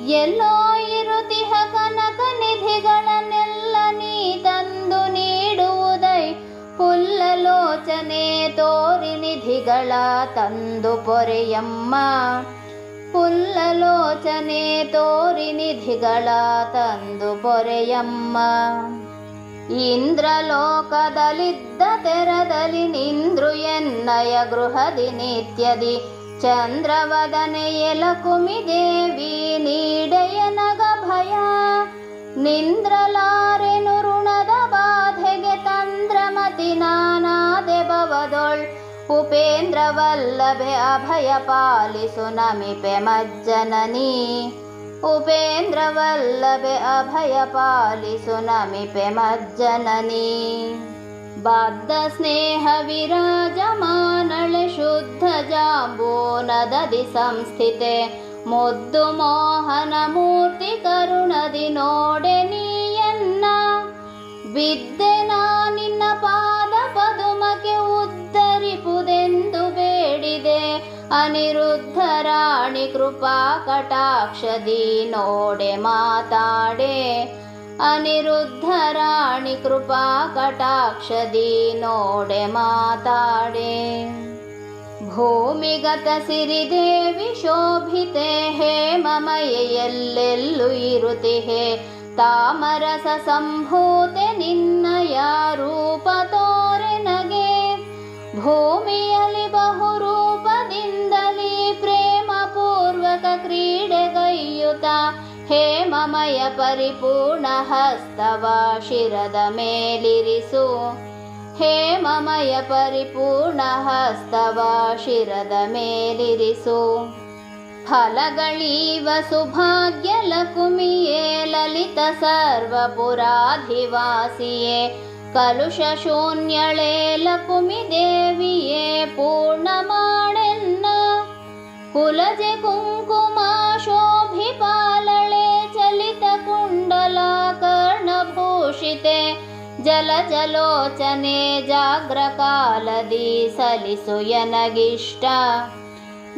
ಎಲ್ಲೋ ಇರುತಿಹ ಕನಕ ನಿಧಿಗಳನ್ನೆಲ್ಲ ನೀ ತಂದು ನೀಡುವುದೈ. ಪುಲ್ಲಲೋಚನೆ ತೋರಿ ನಿಧಿಗಳ ತಂದು ಪೊರೆಯಮ್ಮ. ಪುಲ್ಲಲೋಚನೆ ತೋರಿ ನಿಧಿಗಳ ತಂದು ಪೊರೆಯಮ್ಮ. ಇಂದ್ರಲೋಕದಲ್ಲಿದ್ದ ತೆರದಲ್ಲಿ ನಿಂದ್ರು ಎನ್ನಯ ಗೃಹದಿ ನಿತ್ಯದಿ. ಚಂದ್ರವದನೆಯಲ ಕುಮಿದೇವಿ ನೀಡೆಯ ನಗ ಭಯ. ನಿಂದ್ರಲಾರೆನು ಋಣದ ಬಾಧೆಗೆ ತಂದ್ರಮತಿ ನಾನಾದೆ ಭವದೊಳ್. ಉಪೇಂದ್ರ ವಲ್ಲಭೆ ಅಭಯ ಪಾಲಿಸು ನಮಿಪೆ ಮಜ್ಜನನಿ. ಉಪೇಂದ್ರ ವಲ್ಲಭೆ ಅಭಯ ಪಾಲಿಸು ನಮಿಪೆ ಮಜ್ಜನನಿ. ಬದ್ಧ ಸ್ನೇಹ ವಿರಾಜಮಾನಳೆ ಶುದ್ಧ ಜಾಂಬೂನದದಿ ಸಂಸ್ಥಿತೆ. ಮುದ್ದು ಮೋಹನ ಮೂರ್ತಿ ಕರುಣದಿ ನೋಡೆ ನೀಯನ್ನ. ಬಿದ್ದೆ ನಿನ್ನ ಪಾದ ಪದುಮಕ್ಕೆ ಉದ್ಧರಿಪುದೆಂದು ಬೇಡಿದೆ. ಅನಿರುದ್ಧ ರಾಣಿ ಕೃಪಾ ಕಟಾಕ್ಷದಿ ನೋಡೆ ಮಾತಾಡೆ. ಅನಿರುದ್ಧ ರಾಣಿ ಕೃಪಾ ಕಟಾಕ್ಷದಿ ನೋಡೆ ಮಾತಾಡೆ. ಭೂಮಿಗತ ಸಿರಿದೇವಿ ಶೋಭಿತೆ ಹೇಮಮಯೆ ಎಲ್ಲೆಲ್ಲೂ ಇರುತಿಹೆ. ತಾಮರಸ ಸಂಭೂತೆ ನಿನ್ನಯ ರೂಪ ತೋರೆ ನಗೆ. ಭೂಮಿಯಲ್ಲಿ ಬಹುರೂಪದಿಂದಲೇ ಪ್ರೇಮ ಪೂರ್ವಕ ಕ್ರೀಡೆಗೈಯುತ. ಹೇಮಮಯ ಪರಿಪೂರ್ಣ ಹಸ್ತವ ಶಿರದ ಮೇಲಿರಿಸು. ಹೇಮಮಯ ಪರಿಪೂರ್ಣ ಹಸ್ತವ ಶಿರದ ಮೇಲಿರಿಸು. ಫಲಗಳೀವ ಸುಭಾಗ್ಯ ಲಕುಮಿಯೇ ಲಲಿತ ಸರ್ವಪುರಾಧಿವಾಸಿಯೇ. ಕಲುಷ ಶೂನ್ಯಳೆ ಲಕುಮಿ ದೇವಿಯೇ ಪೂರ್ಣ ಮಾಡೆನ್ನ. ಕುಲಜೆ ಕುಂಕುಮ ಶೋಭಿಪಾಲಳೆ ಚಲಿತ ಕುಂಡಲ ಕರ್ಣಭೂಷಿತೆ. ಜಲಜಲೋಚನೆ ಜಾಗ್ರಕಾಲದಿ ಸಲಿಸು ಎನಗಿಷ್ಟ.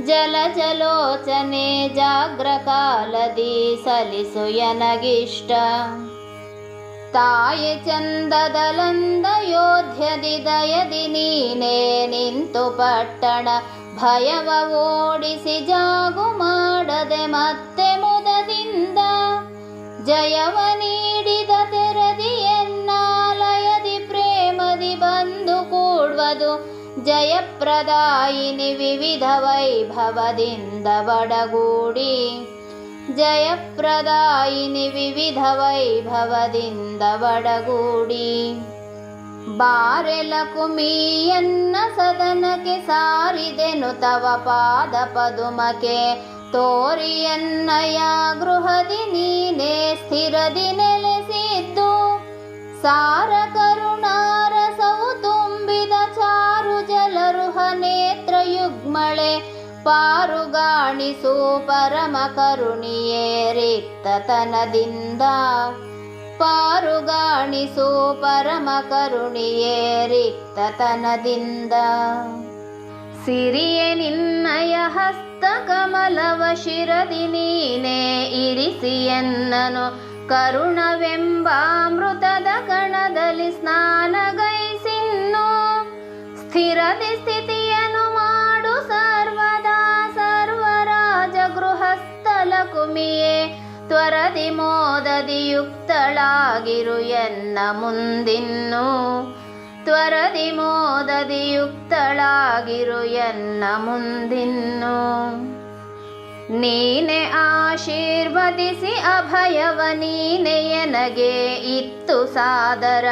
ಜಲಜಲೋಚನೆ ಜಾಗ್ರಕಾಲದಿ ಸಲಿಸು ಎನಗಿಷ್ಟ. ತಾಯಿ ಚಂದದಲಂದ ಯೋಧ್ಯದಿ ದಯದಿ ನೀನೇ ನಿಂತು ಪಟ್ಟಣ. ಭಯವ ಓಡಿಸಿ ಜಾಗು ಮಾಡದೆ ಮತ್ತೆ ಮುದದಿಂದ. ಜಯವ ನೀಡಿದ ತೆರದಿ ಎನ್ನಾಲಯದಿ ಪ್ರೇಮದಿ ಬಂದು ಕೂಡ್ವದು. ಜಯಪ್ರದಾಯಿನಿ ವಿವಿಧ ವೈಭವದಿಂದ ಒಡಗೂಡಿ. ಜಯಪ್ರದಾಯಿನಿ ವಿವಿಧ ವೈಭವದಿಂದ ಒಡಗೂಡಿ. ಬಾರೆಲ ಕುಮಿಯನ್ನ ಸದನಕ್ಕೆ ಸಾರಿದೆನು ತವ ಪಾದ ಪದುಮಕ್ಕೆ. ತೋರಿಯನ್ನಯ ಗೃಹದಿ ನೀನೇ ಸ್ಥಿರದಿ ನೆಲೆಸಿದ್ದು. ಸಾರ ಕರುಣಾರಸವು ತುಂಬಿದ ಚಾರು ಜಲರುಹ ನೇತ್ರಯುಗ್ಮಳೆ. ಪಾರುಗಾಣಿಸು ಪರಮ ಕರುಣಿಯೇ ರಿಕ್ತತನದಿಂದ. ಪಾರುಗಾಣಿಸು ಪರಮ ಕರುಣಿಯೇ ರಿಕ್ತತನದಿಂದ. ಸಿರಿಯೆ ನಿನ್ನಯ ಹಸ್ತ ಕಮಲವ ಶಿರದಿ ನೀನೇ ಇರಿಸಿ ಎನ್ನನು. ಕರುಣವೆಂಬಾಮೃತದ ಕಣದಲ್ಲಿ ಸ್ನಾನಗೈಸಿನ್ನು. ಸ್ಥಿರದಿ ಸ್ಥಿತಿಯನ್ನು ಮಾಡು ಸರ್ವದಾ ಸರ್ವರಾಜ ಗೃಹಸ್ಥಲ ಕುಮಿಯೇ. ತ್ವರದಿ ಮೋದದಿ ಯುಕ್ತಳಾಗಿರು ಎನ್ನ ಮುಂದಿನ್ನು. ತ್ವರದಿ ಮೋದದಿ ಯುಕ್ತಳಾಗಿರು ಎನ್ನ ಮುಂದಿನ್ನು. ನೀನೆ ಆಶೀರ್ವದಿಸಿ ಅಭಯವ ನೀನೆ ಎನಗೆ ಇತ್ತು ಸಾದರ.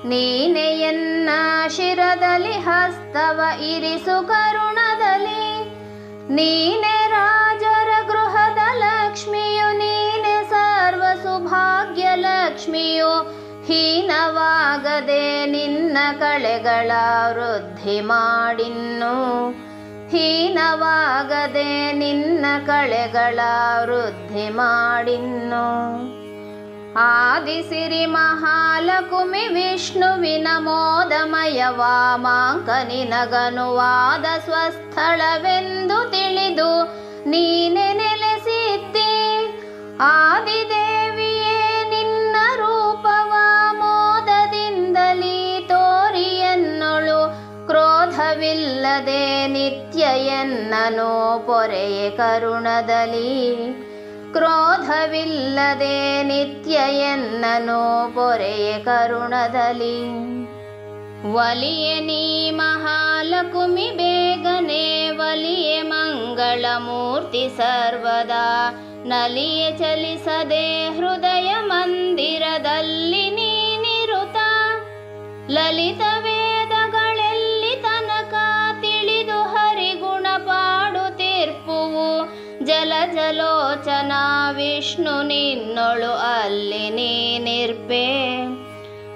ನೀನೆ ಎನ್ನ ಶಿರದಲ್ಲಿ ಹಸ್ತವ ಇರಿಸು ಕರುಣದಲ್ಲಿ. ನೀನೆ ರಾಜರ ಗೃಹದ ಲಕ್ಷ್ಮಿಯು. ನೀನೆ ಸರ್ವ ಸುಭಾಗ್ಯ ಲಕ್ಷ್ಮಿಯು. ಹೀನವಾಗದೆ ನಿನ್ನ ಕಳೆಗಳ ವೃದ್ಧಿ ಮಾಡಿನ್ನು. ಹೀನವಾಗದೆ ನಿನ್ನ ಕಳೆಗಳ ವೃದ್ಧಿ ಮಾಡಿನ್ನು. ಆದಿಸಿರಿ ಮಹಾಲಕುಮಿ ವಿಷ್ಣುವಿನ ಮೋದಮಯ ವಾಮಾಂಕ ನಿನಗನುವಾದ ಸ್ವಸ್ಥಳವೆಂದು ತಿಳಿದು ನೀನೆ ನೆಲೆಸಿದ್ದಿ. ಆದಿದೇವಿಯೇ ನಿನ್ನ ರೂಪವ ಮೋದದಿಂದಲೀ ತೋರಿಯನ್ನೊಳು ಕ್ರೋಧವಿಲ್ಲದೆ ನಿತ್ಯ ಎನ್ನನು ಪೊರೆಯೇ ಕರುಣದಲ್ಲಿ. ಕ್ರೋಧವಿಲ್ಲದೆ ನಿತ್ಯ ಎನ್ನನು ಪೊರೆಯೇ ಕರುಣದಲ್ಲಿ. ಒಲಿಯೆ ನೀ ಮಹಾಲಕುಮಿ ಬೇಗನೆ ಒಲಿಯೆ ಮಂಗಳ ಮೂರ್ತಿ ಸರ್ವದಾ. ನಲಿಯೆ ಚಲಿಸದೆ ಹೃದಯ ಮಂದಿರದಲ್ಲಿ ನೀನಿರುತ. ಲಲಿತ ವೇದಗಳೆಲ್ಲಿ ತನಕ ತಿಳಿದು ಹರಿಗುಣ ಪಾಡುತ್ತಿರ್ಪುವು. ಜಲ ಜಲೋಚನ ವಿಷ್ಣು ನಿನ್ನೊಳು ಅಲ್ಲಿ ನೀನಿರ್ಪೆ.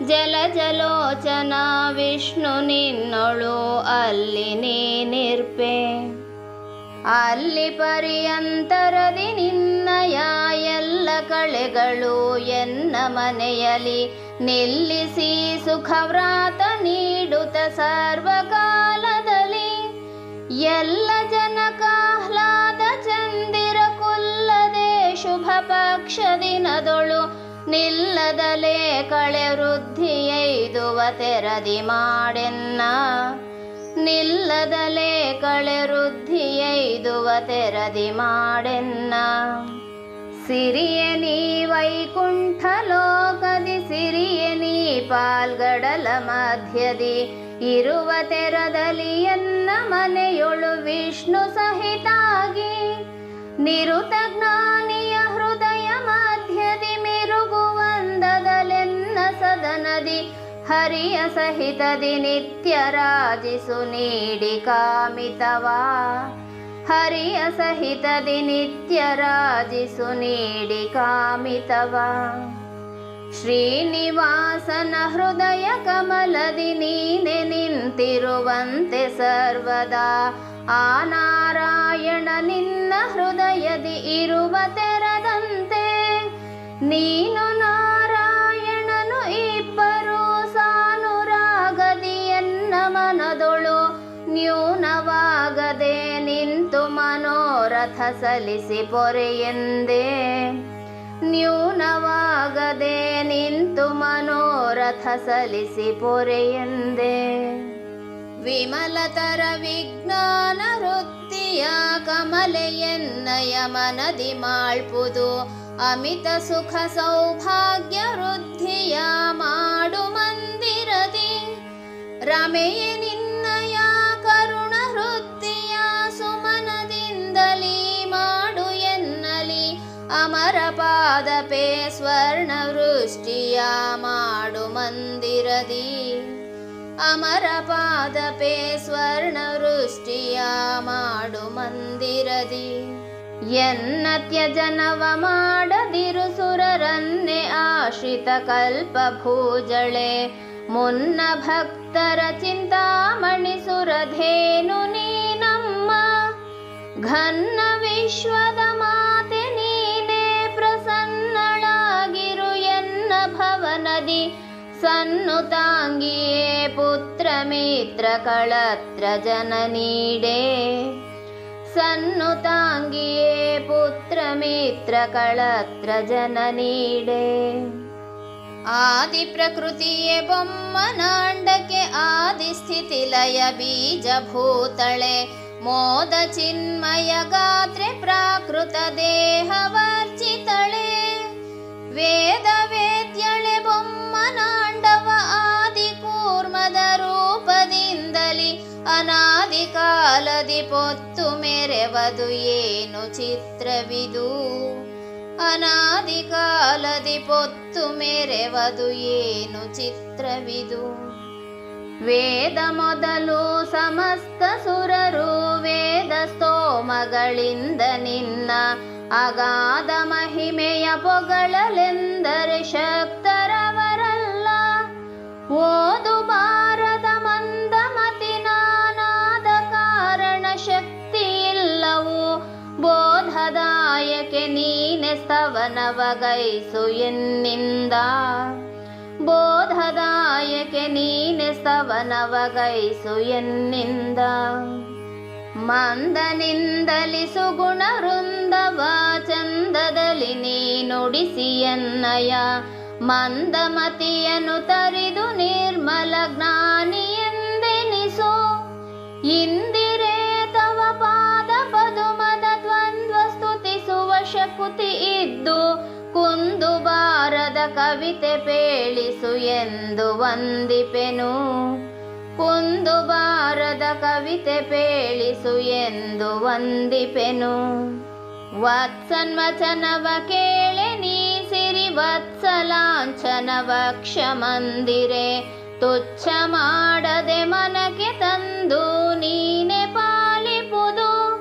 ಜಲ ಜಲೋಚನ ವಿಷ್ಣು ನಿನ್ನೊಳು ಅಲ್ಲಿ ನೀನಿರ್ಪೆ. ಅಲ್ಲಿ ಪರ್ಯಂತರದಿ ನಿನ್ನಯ ಎಲ್ಲ ಕಳೆಗಳು ಎನ್ನ ಮನೆಯಲ್ಲಿ ನಿಲ್ಲಿಸಿ ಸುಖವ್ರಾತ ನೀಡುತ್ತ ಸರ್ವಕಾಲದಲ್ಲಿ. ಎಲ್ಲ ಜನಕಾಹ್ಲಾದ ಚಂದಿರ ಕೊಲ್ಲದೆ ಶುಭ ಪಕ್ಷ ದಿನದೊಳು ನಿಲ್ಲದಲೇ ಕಳೆ ವೃದ್ಧಿಯೈದುವ ತೆರದಿ ಮಾಡೆನ್ನ. ನಿಲ್ಲದಲೇ ಕಳೆ ವೃದ್ಧಿಯೈದುವ ತೆರದಿ ಮಾಡೆನ್ನ. ಸಿರಿಯ ನೀ ವೈಕುಂಠ ಲೋಕದಿ ಸಿರಿಯ ನೀ ಪಾಲ್ಗಡಲ ಮಧ್ಯದಿ. ಇರುವ ತೆರದಲ್ಲಿ ಎನ್ನ ಮನೆಯೊಳು ವಿಷ್ಣು ಸಹಿತಾಗಿ. ನಿರುತ ಜ್ಞಾನಿಯ ಹೃದಯ ಮಧ್ಯದಿ ಮಿರುಗುವಂದದಲೆನ್ನ ಸದನದಿ. ಹರಿಯ ಸಹಿತದಿ ನಿತ್ಯ ರಾಜಿಸು ನೀಡಿ ಕಾಮಿತವಾ. ಹರಿಯ ಸಹಿತದಿ ನಿತ್ಯ ರಾಜಿಸು ನೀಡಿ ಕಾಮಿತವಾ. ಶ್ರೀನಿವಾಸನ ಹೃದಯ ಕಮಲದಿ ನೀನೆ ನಿಂತಿರುವಂತೆ ಸರ್ವದಾ. ಆ ನಾರಾಯಣ ನಿನ್ನ ಹೃದಯದಿ ಇರುವ ತೆರದಂತೆ. ನೀನು ನಾರಾಯಣನು ಇಬ್ಬರು ಸಾನುರಾಗದಿ ಎನ್ನ ಮನದೊಳು. ನ್ಯೂನವಾಗದೆ ನಿಂತು ಮನೋರಥ ಸಲ್ಲಿಸಿ ಪೊರೆಯೆಂದೇ. ನ್ಯೂನವಾಗದೆ ನಿಂತು ಮನೋರಥ ಸಲ್ಲಿಸಿ ಪೊರೆಯೆಂದೇ. ವಿಮಲತರ ವಿಜ್ಞಾನ ವೃತ್ತಿಯ ಕಮಲೆಯನ್ನಯ ಮನದಿ ಮಾಳ್ಪುದು. ಅಮಿತ ಸುಖ ಸೌಭಾಗ್ಯ ವೃದ್ಧಿಯ ಮಾಡು ಮಂದಿರದಿ. ರಮೆಯೇ ನಿನ್ನಯ ಕರುಣ ವೃತ್ತಿಯ ಸುಮನದಿಂದಲೀ ಮಾಡು ಎನ್ನಲಿ. ಅಮರ ಪಾದಪೇ ಸ್ವರ್ಣ ವೃಷ್ಟಿಯ ಮಾಡು ಮಂದಿರದಿ. ಅಮರ ಪಾದಪೇ ಸ್ವರ್ಣ ವೃಷ್ಟಿಯ ಮಾಡು ಮಂದಿರದಿ. ಎನ್ನ ತ್ಯಜನವ ಮಾಡದಿರು ಸುರರನ್ನೇ ಆಶ್ರಿತ ಕಲ್ಪ ಭೂಜಳೆ. ಮುನ್ನ ಭಕ್ತರ ಚಿಂತಾಮಣಿ ಸುರಧೇನು ನೀನಮ್ಮ. ಘನ್ನ ವಿಶ್ವದ ಮಾತೆ ನೀನೇ ಪ್ರಸನ್ನಳಾಗಿರು ಎನ್ನ ಭವನದಿ. ಸನ್ನುತಾಂಗಿಯೇ ಪುತ್ರ ಮಿತ್ರ ಕಳತ್ರ ಜನ ನೀಡೆ. ಸನ್ನುತಾಂಗಿಯೇ ಪುತ್ರ ಮಿತ್ರ ಕಳತ್ರ ಜನ ನೀಡೆ. ಆದಿ ಪ್ರಕೃತಿಯೇ ಬೊಮ್ಮನಾಂಡಕ್ಕೆ ಆದಿ ಸ್ಥಿತಿ ಲಯ ಬೀಜ ಭೂತಳೆ. ಮೋದ ಚಿನ್ಮಯ ಗಾತ್ರೆ ಪ್ರಾಕೃತ ದೇಹ ವರ್ಜಿತಳೆ. ವೇದ ವೇದ್ಯಳೆ ಬೊಮ್ಮನಾಂಡವ ಆದಿ ಕೂರ್ಮದ ರೂಪದಿಂದಲಿ. ಅನಾದಿ ಕಾಲದಿ ಪೊತ್ತು ಮೆರೆವದು ಏನು ಚಿತ್ರವಿದು. ಅನಾದಿ ಕಾಲದಿ ಪೊತ್ತು ಮೆರೆವದು ಏನು ಚಿತ್ರವಿದು. ವೇದ ಮೊದಲು ಸಮಸ್ತ ಸುರರು ವೇದ ಸ್ತೋಮಗಳಿಂದ ನಿನ್ನ. ಅಗಾಧ ಮಹಿಮೆಯ ಪೊಗಳಲೆಂದರೆ ಶಕ್ತರವರಲ್ಲ. ಓದು ಬಾರದ ಮಂದಮತಿ ನಾನಾದ ಕಾರಣ ಶಕ್ತಿ ಸ್ತವನವಗೈಸು ಎನ್ನಿಂದ. ಬೋಧದಾಯಕೆ ನೀನೆ ಸ್ತವನವಗೈಸು ಎನ್ನಿಂದ. ಮಂದನಿಂದಲಿ ಸುಗುಣ ವೃಂದವ ಚಂದದಲ್ಲಿ ನೀ ನುಡಿಸಿಯನ್ನಯ. ಮಂದಮತಿಯನ್ನು ತರಿದು ನಿರ್ಮಲ ಜ್ಞಾನಿಯೆಂದೆನಿಸು. ಇಂದಿರೇ ತವ ಪಾದ ಪದುಮದ ದ್ವಂದ್ವ ಸ್ತುತಿಸುವ ಶಕುತಿ ಇದ್ದು. ಕುಂದು ಬಾರದ ಕವಿತೆ ಪೇಳಿಸು ಎಂದು ವಂದಿಪೆನು. ಕುಂದು ಬಾರದ ಕವಿತೆ ಪೇಳಿಸು ಎಂದು ವಂದಿಪೆನು. ವತ್ಸನ್ವಚನವ ಕೇಳೆ ನೀ ಸಿರಿ ವತ್ಸಲಾಂಛನವ ಕ್ಷಮಂದಿರೆ. ತುಚ್ಛ ಮಾಡದೆ ಮನಕ್ಕೆ ತಂದು ನೀನೆ ಪಾಲಿಪುದು.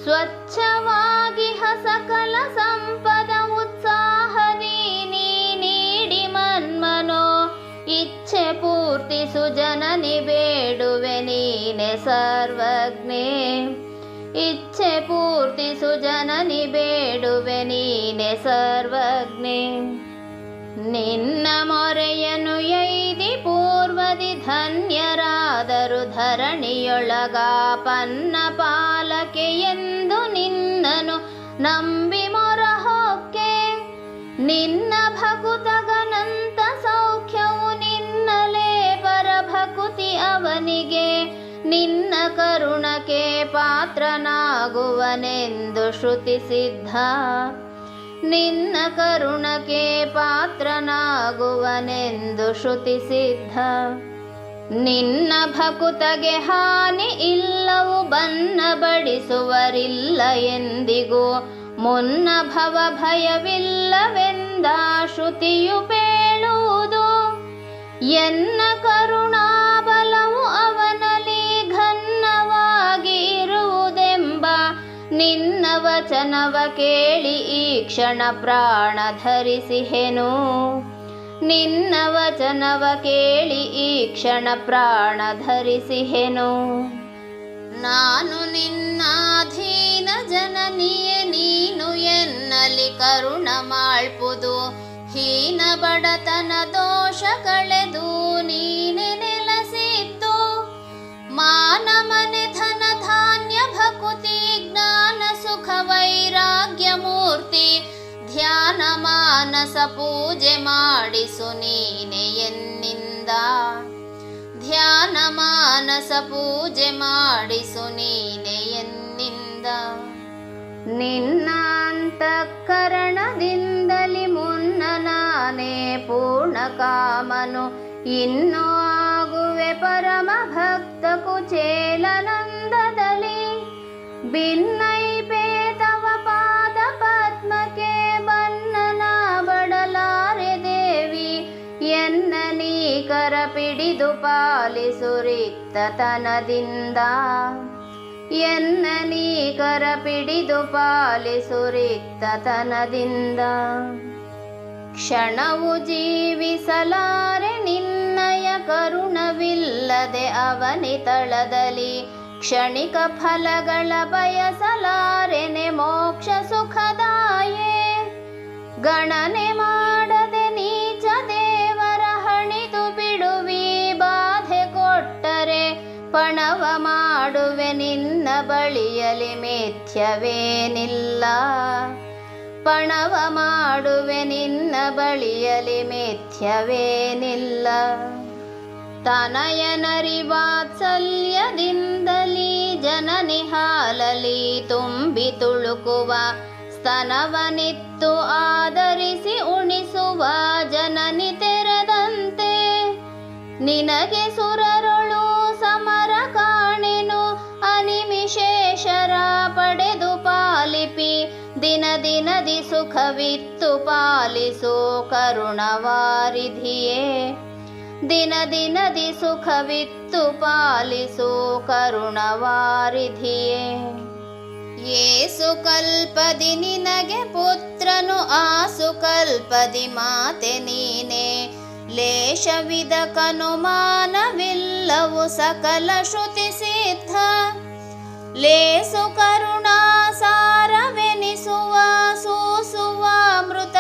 ಸ್ವಚ್ಛವಾಗಿ ಸಕಲ ಸಂಪದ ಉತ್ಸಾಹದಿ ನೀ ನೀಡಿ ಮನ್ಮನೋ. ಇಚ್ಛೆ ಪೂರ್ತಿಸು ಜನನಿ ಬೇಡುವೆ ನೀನೆ ಸರ್ವಜ್ಞೆ. ಇಚ್ಛೆ ಪೂರ್ತಿಸು ಜನನಿ ಬೇಡುವೆ ನೀನೆ ಸರ್ವಜ್ಞೆ. ನಿನ್ನ ಮೊರೆಯನ್ನು ಎಯ್ದಿ ಪೂರ್ವದಿ ಧನ್ಯರಾದರು ಧರಣಿಯೊಳಗ. ಪನ್ನ ಪಾಲಕೆ ಎಂದು ನಿನ್ನನು ನಂಬಿ ಮೊರಹೊಕ್ಕೆ. ನಿನ್ನ ಭಕುತಗನಂತ ಸೌಖ್ಯವು ನಿನ್ನಲೇ ಪರಭಕುತಿ ಅವನಿಗೆ. ನಿನ್ನ ಕರುಣಕ್ಕೆ ಪಾತ್ರನಾಗುವನೆಂದು ಶ್ರುತಿ ಸಿದ್ಧ. ನಿನ್ನ ಕರುಣಕ್ಕೆ ಪಾತ್ರನಾಗುವನೆಂದು ಶ್ರುತಿ ಸಿದ್ಧ. ನಿನ್ನ ಭಕುತಗೆ ಹಾನಿ ಇಲ್ಲವು ಬನ್ನ ಬಡಿಸುವರಿಲ್ಲ ಎಂದಿಗೂ. ಮುನ್ನ ಭವ ಭಯವಿಲ್ಲವೆಂದ ಶ್ರುತಿಯು ಪೇಳುವುದು. ಎನ್ನ ಕರುಣಾಬಲವು ಅವನಲ್ಲಿ ಘನ್ನವಾಗಿ ಇರುವುದೆಂಬ. ನಿನ್ನ ವಚನವ ಕೇಳಿ ಈ ಕ್ಷಣ ಪ್ರಾಣ ಧರಿಸಿಹೆನು. ನಿನ್ನ ವಚನವ ಕೇಳಿ ಈ ಕ್ಷಣ ಪ್ರಾಣ ಧರಿಸಿಹೆನು. ನಾನು ನಿನ್ನಾಧೀನ ಜನನಿಯೇ ನೀನು ಎನ್ನಲಿ ಕರುಣ ಮಾಳ್ಪುದು. ಹೀನ ಬಡತನ ದೋಷ ಕಳೆದು ನೀನೆ ನೆಲಸಿದ್ದು. ಮಾನ ಮನೆ ಧನ ಧಾನ್ಯ ಭಕುತಿ ಜ್ಞಾನ ಸುಖ ವೈರಾಗ್ಯ ಮೂರ್ತಿ. ಧ್ಯಾನ ಮಾನಸ ಪೂಜೆ ಮಾಡಿಸು ನೀನೆ ಎನ್ನಿಂದ. ಧ್ಯಾನ ಮಾನಸ ಪೂಜೆ ಮಾಡಿಸು ನೀನೆ ಎನ್ನಿಂದ. ನಿನ್ನ ಅಂತಃಕರಣದಿಂದಲಿ ಮುನ್ನ ನಾನೇ ಪೂರ್ಣ ಕಾಮನು. ಇನ್ನೂ ಆಗುವೆ ಪರಮ ಭಕ್ತ ಕುಚೇಲನಂದದಲ್ಲಿ. ಭಿನ್ನೈಪೇ ತವ ಪಾದ ಪದ್ಮಕ್ಕೆ ಬನ್ನನ ಬಡಲಾರೆ ದೇವಿ. ಎನ್ನ ನೀ ಕರ ಪಿಡಿದು ಪಾಲಿಸು ರಿಕ್ತತನದಿಂದ. ಎನ್ನ ನೀ ಕರ ಪಿಡಿದು ಪಾಲಿಸು ರಿಕ್ತತನದಿಂದ. ಕ್ಷಣವು ಜೀವಿಸಲಾರೆ ನಿನ್ನಯ ಕರುಣವಿಲ್ಲದೆ ಅವನಿತಳದಲ್ಲಿ. ಕ್ಷಣಿಕ ಫಲಗಳ ಬಯಸಲಾರೆನೆ ಮೋಕ್ಷ ಸುಖದಾಯೇ. ಗಣನೆ ಮಾಡದೆ ನೀಚ ದೇವರ ಹಣಿದು ಬಿಡುವಿ. ಬಾಧೆ ಕೊಟ್ಟರೆ ಪಣವ ಮಾಡುವೆ ನಿನ್ನ ಬಳಿಯಲಿ ಮಿಥ್ಯವೇನಿಲ್ಲ. ಪಣವ ಮಾಡುವೆ ನಿನ್ನ ಬಳಿಯಲಿ ಮಿಥ್ಯವೇನಿಲ್ಲ. ತನಯನರಿ ವಾತ್ಸಲ್ಯದಿಂದಲೀ ಜನನಿ ಹಾಲಲಿ ತುಂಬಿ ತುಳುಕುವ. ಸ್ತನವನಿತ್ತು ಆದರಿಸಿ ಉಣಿಸುವ ಜನನಿ ತೆರೆದಂತೆ. ನಿನಗೆ ಸುರರೊಳು ಸಮರ ಕಾಣೆನು ಅನಿಮಿಷೇಷರ ಪಡೆದು ಪಾಲಿಪಿ. ದಿನ ದಿನದಿ ಸುಖವಿತ್ತು ಪಾಲಿಸೋ ಕರುಣವಾರಿಧಿಯೇ. ದಿನ ದಿನದಿ ಸುಖವಿತ್ತು ಪಾಲಿಸೋ ಕರುಣವಾರಿಧಿಯೇ. ಏಸು ಕಲ್ಪದಿ ನಿನಗೆ ಪುತ್ರನು ಆಸು ಕಲ್ಪದಿ ಮಾತೆ ನೀನೆ. ಲೇಷವಿದಕನುಮಾನವಿಲ್ಲವು ಸಕಲ ಶ್ರುತಿ ಸಿದ್ಧ. ಲೇಸು ಕರುಣಾ ಸಾರವೆನಿಸುವ ಸೂಸುವ ಮೃತ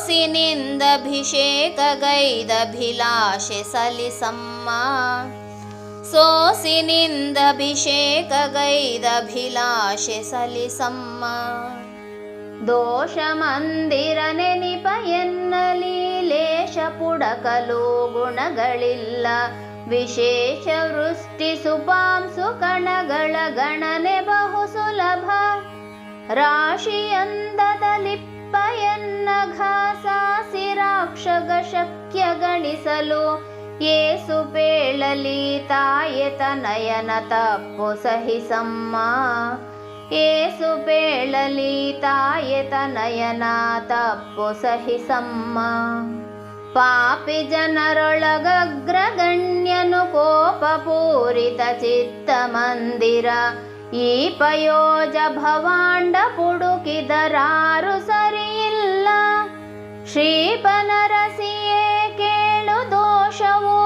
ಸೋಸಿನಿಂದಭಿಷೇಕಗೈದಭಿಲಾಷೆ ಸಲಿಸಮ್ಮ ಸೋಸಿನಿಂದಭಿಷೇಕಗೈದಭಿಲಾಷೆ ಸಲಿಸಮ್ಮ ದೋಷ ಮಂದಿರ ನೆನಿಪ ಎನ್ನಲಿ ಲೇಷ ಪುಡಕಲು ಗುಣಗಳಿಲ್ಲ ವಿಶೇಷ ವೃಷ್ಟಿ ಸುಪಾಂಸು ಕಣಗಳ ಗಣನೆ ಬಹು ಸುಲಭ ರಾಶಿಯಂದದಲಿಪ್ಪ ಎನ್ನ ಘಾಸಾಸಿರಾಕ್ಷಗ ಶಕ್ಯ ಗಣಿಸಲು ಏಸು ಪೇಳಲಿ ತಾಯೆ ತನಯನ ತಪ್ಪು ಸಹಿಸಮ್ಮ ಏಸು ಪೇಳಲಿ ತಾಯೆ ತನಯನ ತಪ್ಪು ಸಹಿಸಮ್ಮ ಪಾಪಿ ಜನರೊಳಗಗ್ರಗಣ್ಯನು ಕೋಪಪೂರಿತ ಚಿತ್ತ ಮಂದಿರ ಈ ಪಯೋಜ ಭವಾಂಡ ಪುಡುಕಿದರಾರು ಸರಿಯಿಲ್ಲ ಶ್ರೀಪನರಸಿಯೇ ಕೇಳು ದೋಷವು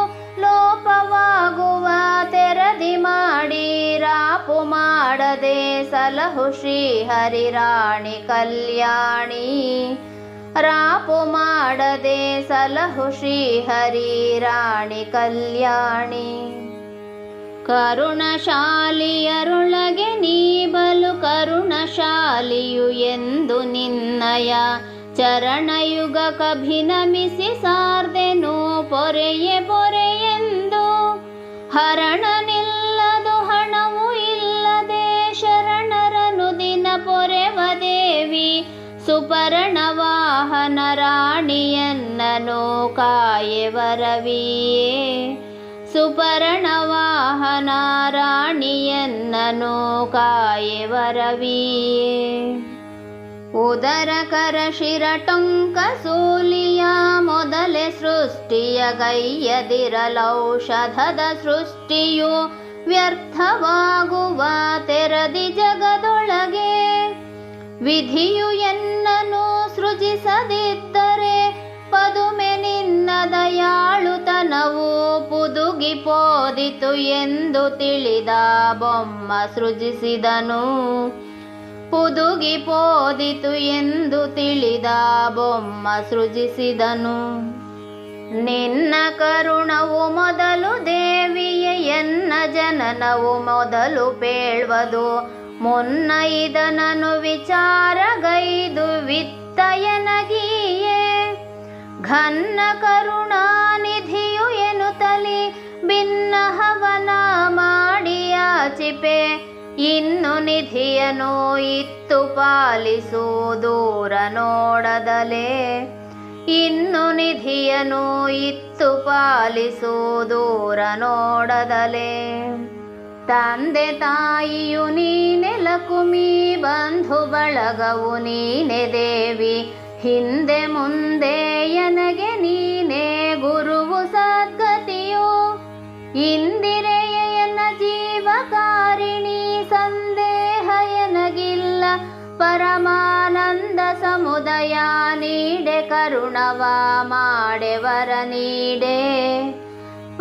ಲೋಪವಾಗುವ ತೆರದಿ ಮಾಡಿ ರಾಪು ಮಾಡದೆ ಸಲಹು ಶ್ರೀಹರಿ ರಾಣಿ ಕಲ್ಯಾಣಿ ರಾಪು ಮಾಡದೆ ಸಲಹು ಶ್ರೀಹರಿ ರಾಣಿ ಕಲ್ಯಾಣಿ ಕರುಣಶಾಲಿಯರೊಳಗೆ ನೀ ಬಲು ಕರುಣಶಾಲಿಯು ಎಂದು ನಿನ್ನಯ ಚರಣಯುಗಕಭಿನಮಿಸಿ ಸಾರ್ದೆನು ಪೊರೆಯೆ ಪೊರೆಯೆಂದು ಹರಣ ನಿಲ್ಲದು ಹಣವು ಇಲ್ಲದೆ ಶರಣರನು ದಿನ ಪೊರೆವ ದೇವಿ ಸುಪರ್ಣ ವಾಹನ ರಾಣಿಯನ್ನನು ಕಾಯೆವರವಿಯೇ ಸುಪರ್ಣ ವಾಹನ ರಾಣಿಯನ್ನನು ಕಾಯೆವರವಿಯೇ ಉದರಕರ ಶಿರಟೊಂಕ ಸೂಲಿಯ ಮೊದಲೇ ಸೃಷ್ಟಿಯ ಗೈಯದಿರಲೌಷಧದ ಸೃಷ್ಟಿಯು ವ್ಯರ್ಥವಾಗುವ ತೆರದಿ ಜಗದೊಳಗೆ ವಿಧಿಯು ಎನ್ನನು ಸೃಜಿಸದಿದ್ದರೆ ಪದುಮೆ ನಿನ್ನ ದಯಾಳುತನವು ಪುದುಗಿ ಪೋದಿತು ಎಂದು ತಿಳಿದ ಬೊಮ್ಮ ಸೃಜಿಸಿದನು ಪುದುಗಿ ಪೋದಿತು ಎಂದು ತಿಳಿದ ಬೊಮ್ಮ ಸೃಜಿಸಿದನು ನಿನ್ನ ಕರುಣವು ಮೊದಲು ದೇವಿಯೇ ಎನ್ನ ಜನನವು ಮೊದಲು ಪೇಳ್ವದು ಮುನ್ನ ಇದನನು ವಿಚಾರಗೈದು ವಿತ್ತಯನಗಿಯೇ ಘನ್ನ ಕರುಣಾನಿಧಿಯು ಎನ್ನುತ್ತಲಿ ಭಿನ್ನ ಹವನ ಮಾಡಿಯಾಚಿಪೆ ಇನ್ನು ನಿಧಿಯನು ಇತ್ತು ಪಾಲಿಸು ದೂರ ನೋಡದಲೇ ಇನ್ನು ನಿಧಿಯನು ಇತ್ತು ಪಾಲಿಸು ದೂರ ನೋಡದಲೇ ತಂದೆ ತಾಯಿಯು ನೀನೆ ಲಕುಮಿ ಬಂಧು ಬಳಗವು ನೀನೆ ದೇವಿ ಹಿಂದೆ ಮುಂದೆ ಎನಗೆ ನೀನೇ ಗುರುವು ಸದ್ಗತಿಯು ಇಂದಿರೆಯನ ಜೀವಕಾರಿಣಿ ಸಂದೇಹ ಎನಗಿಲ್ಲ ಪರಮಾನಂದ ಸಮುದಯ ನೀಡೆ ಕರುಣವ ಮಾಡೆವರ ನೀಡೆ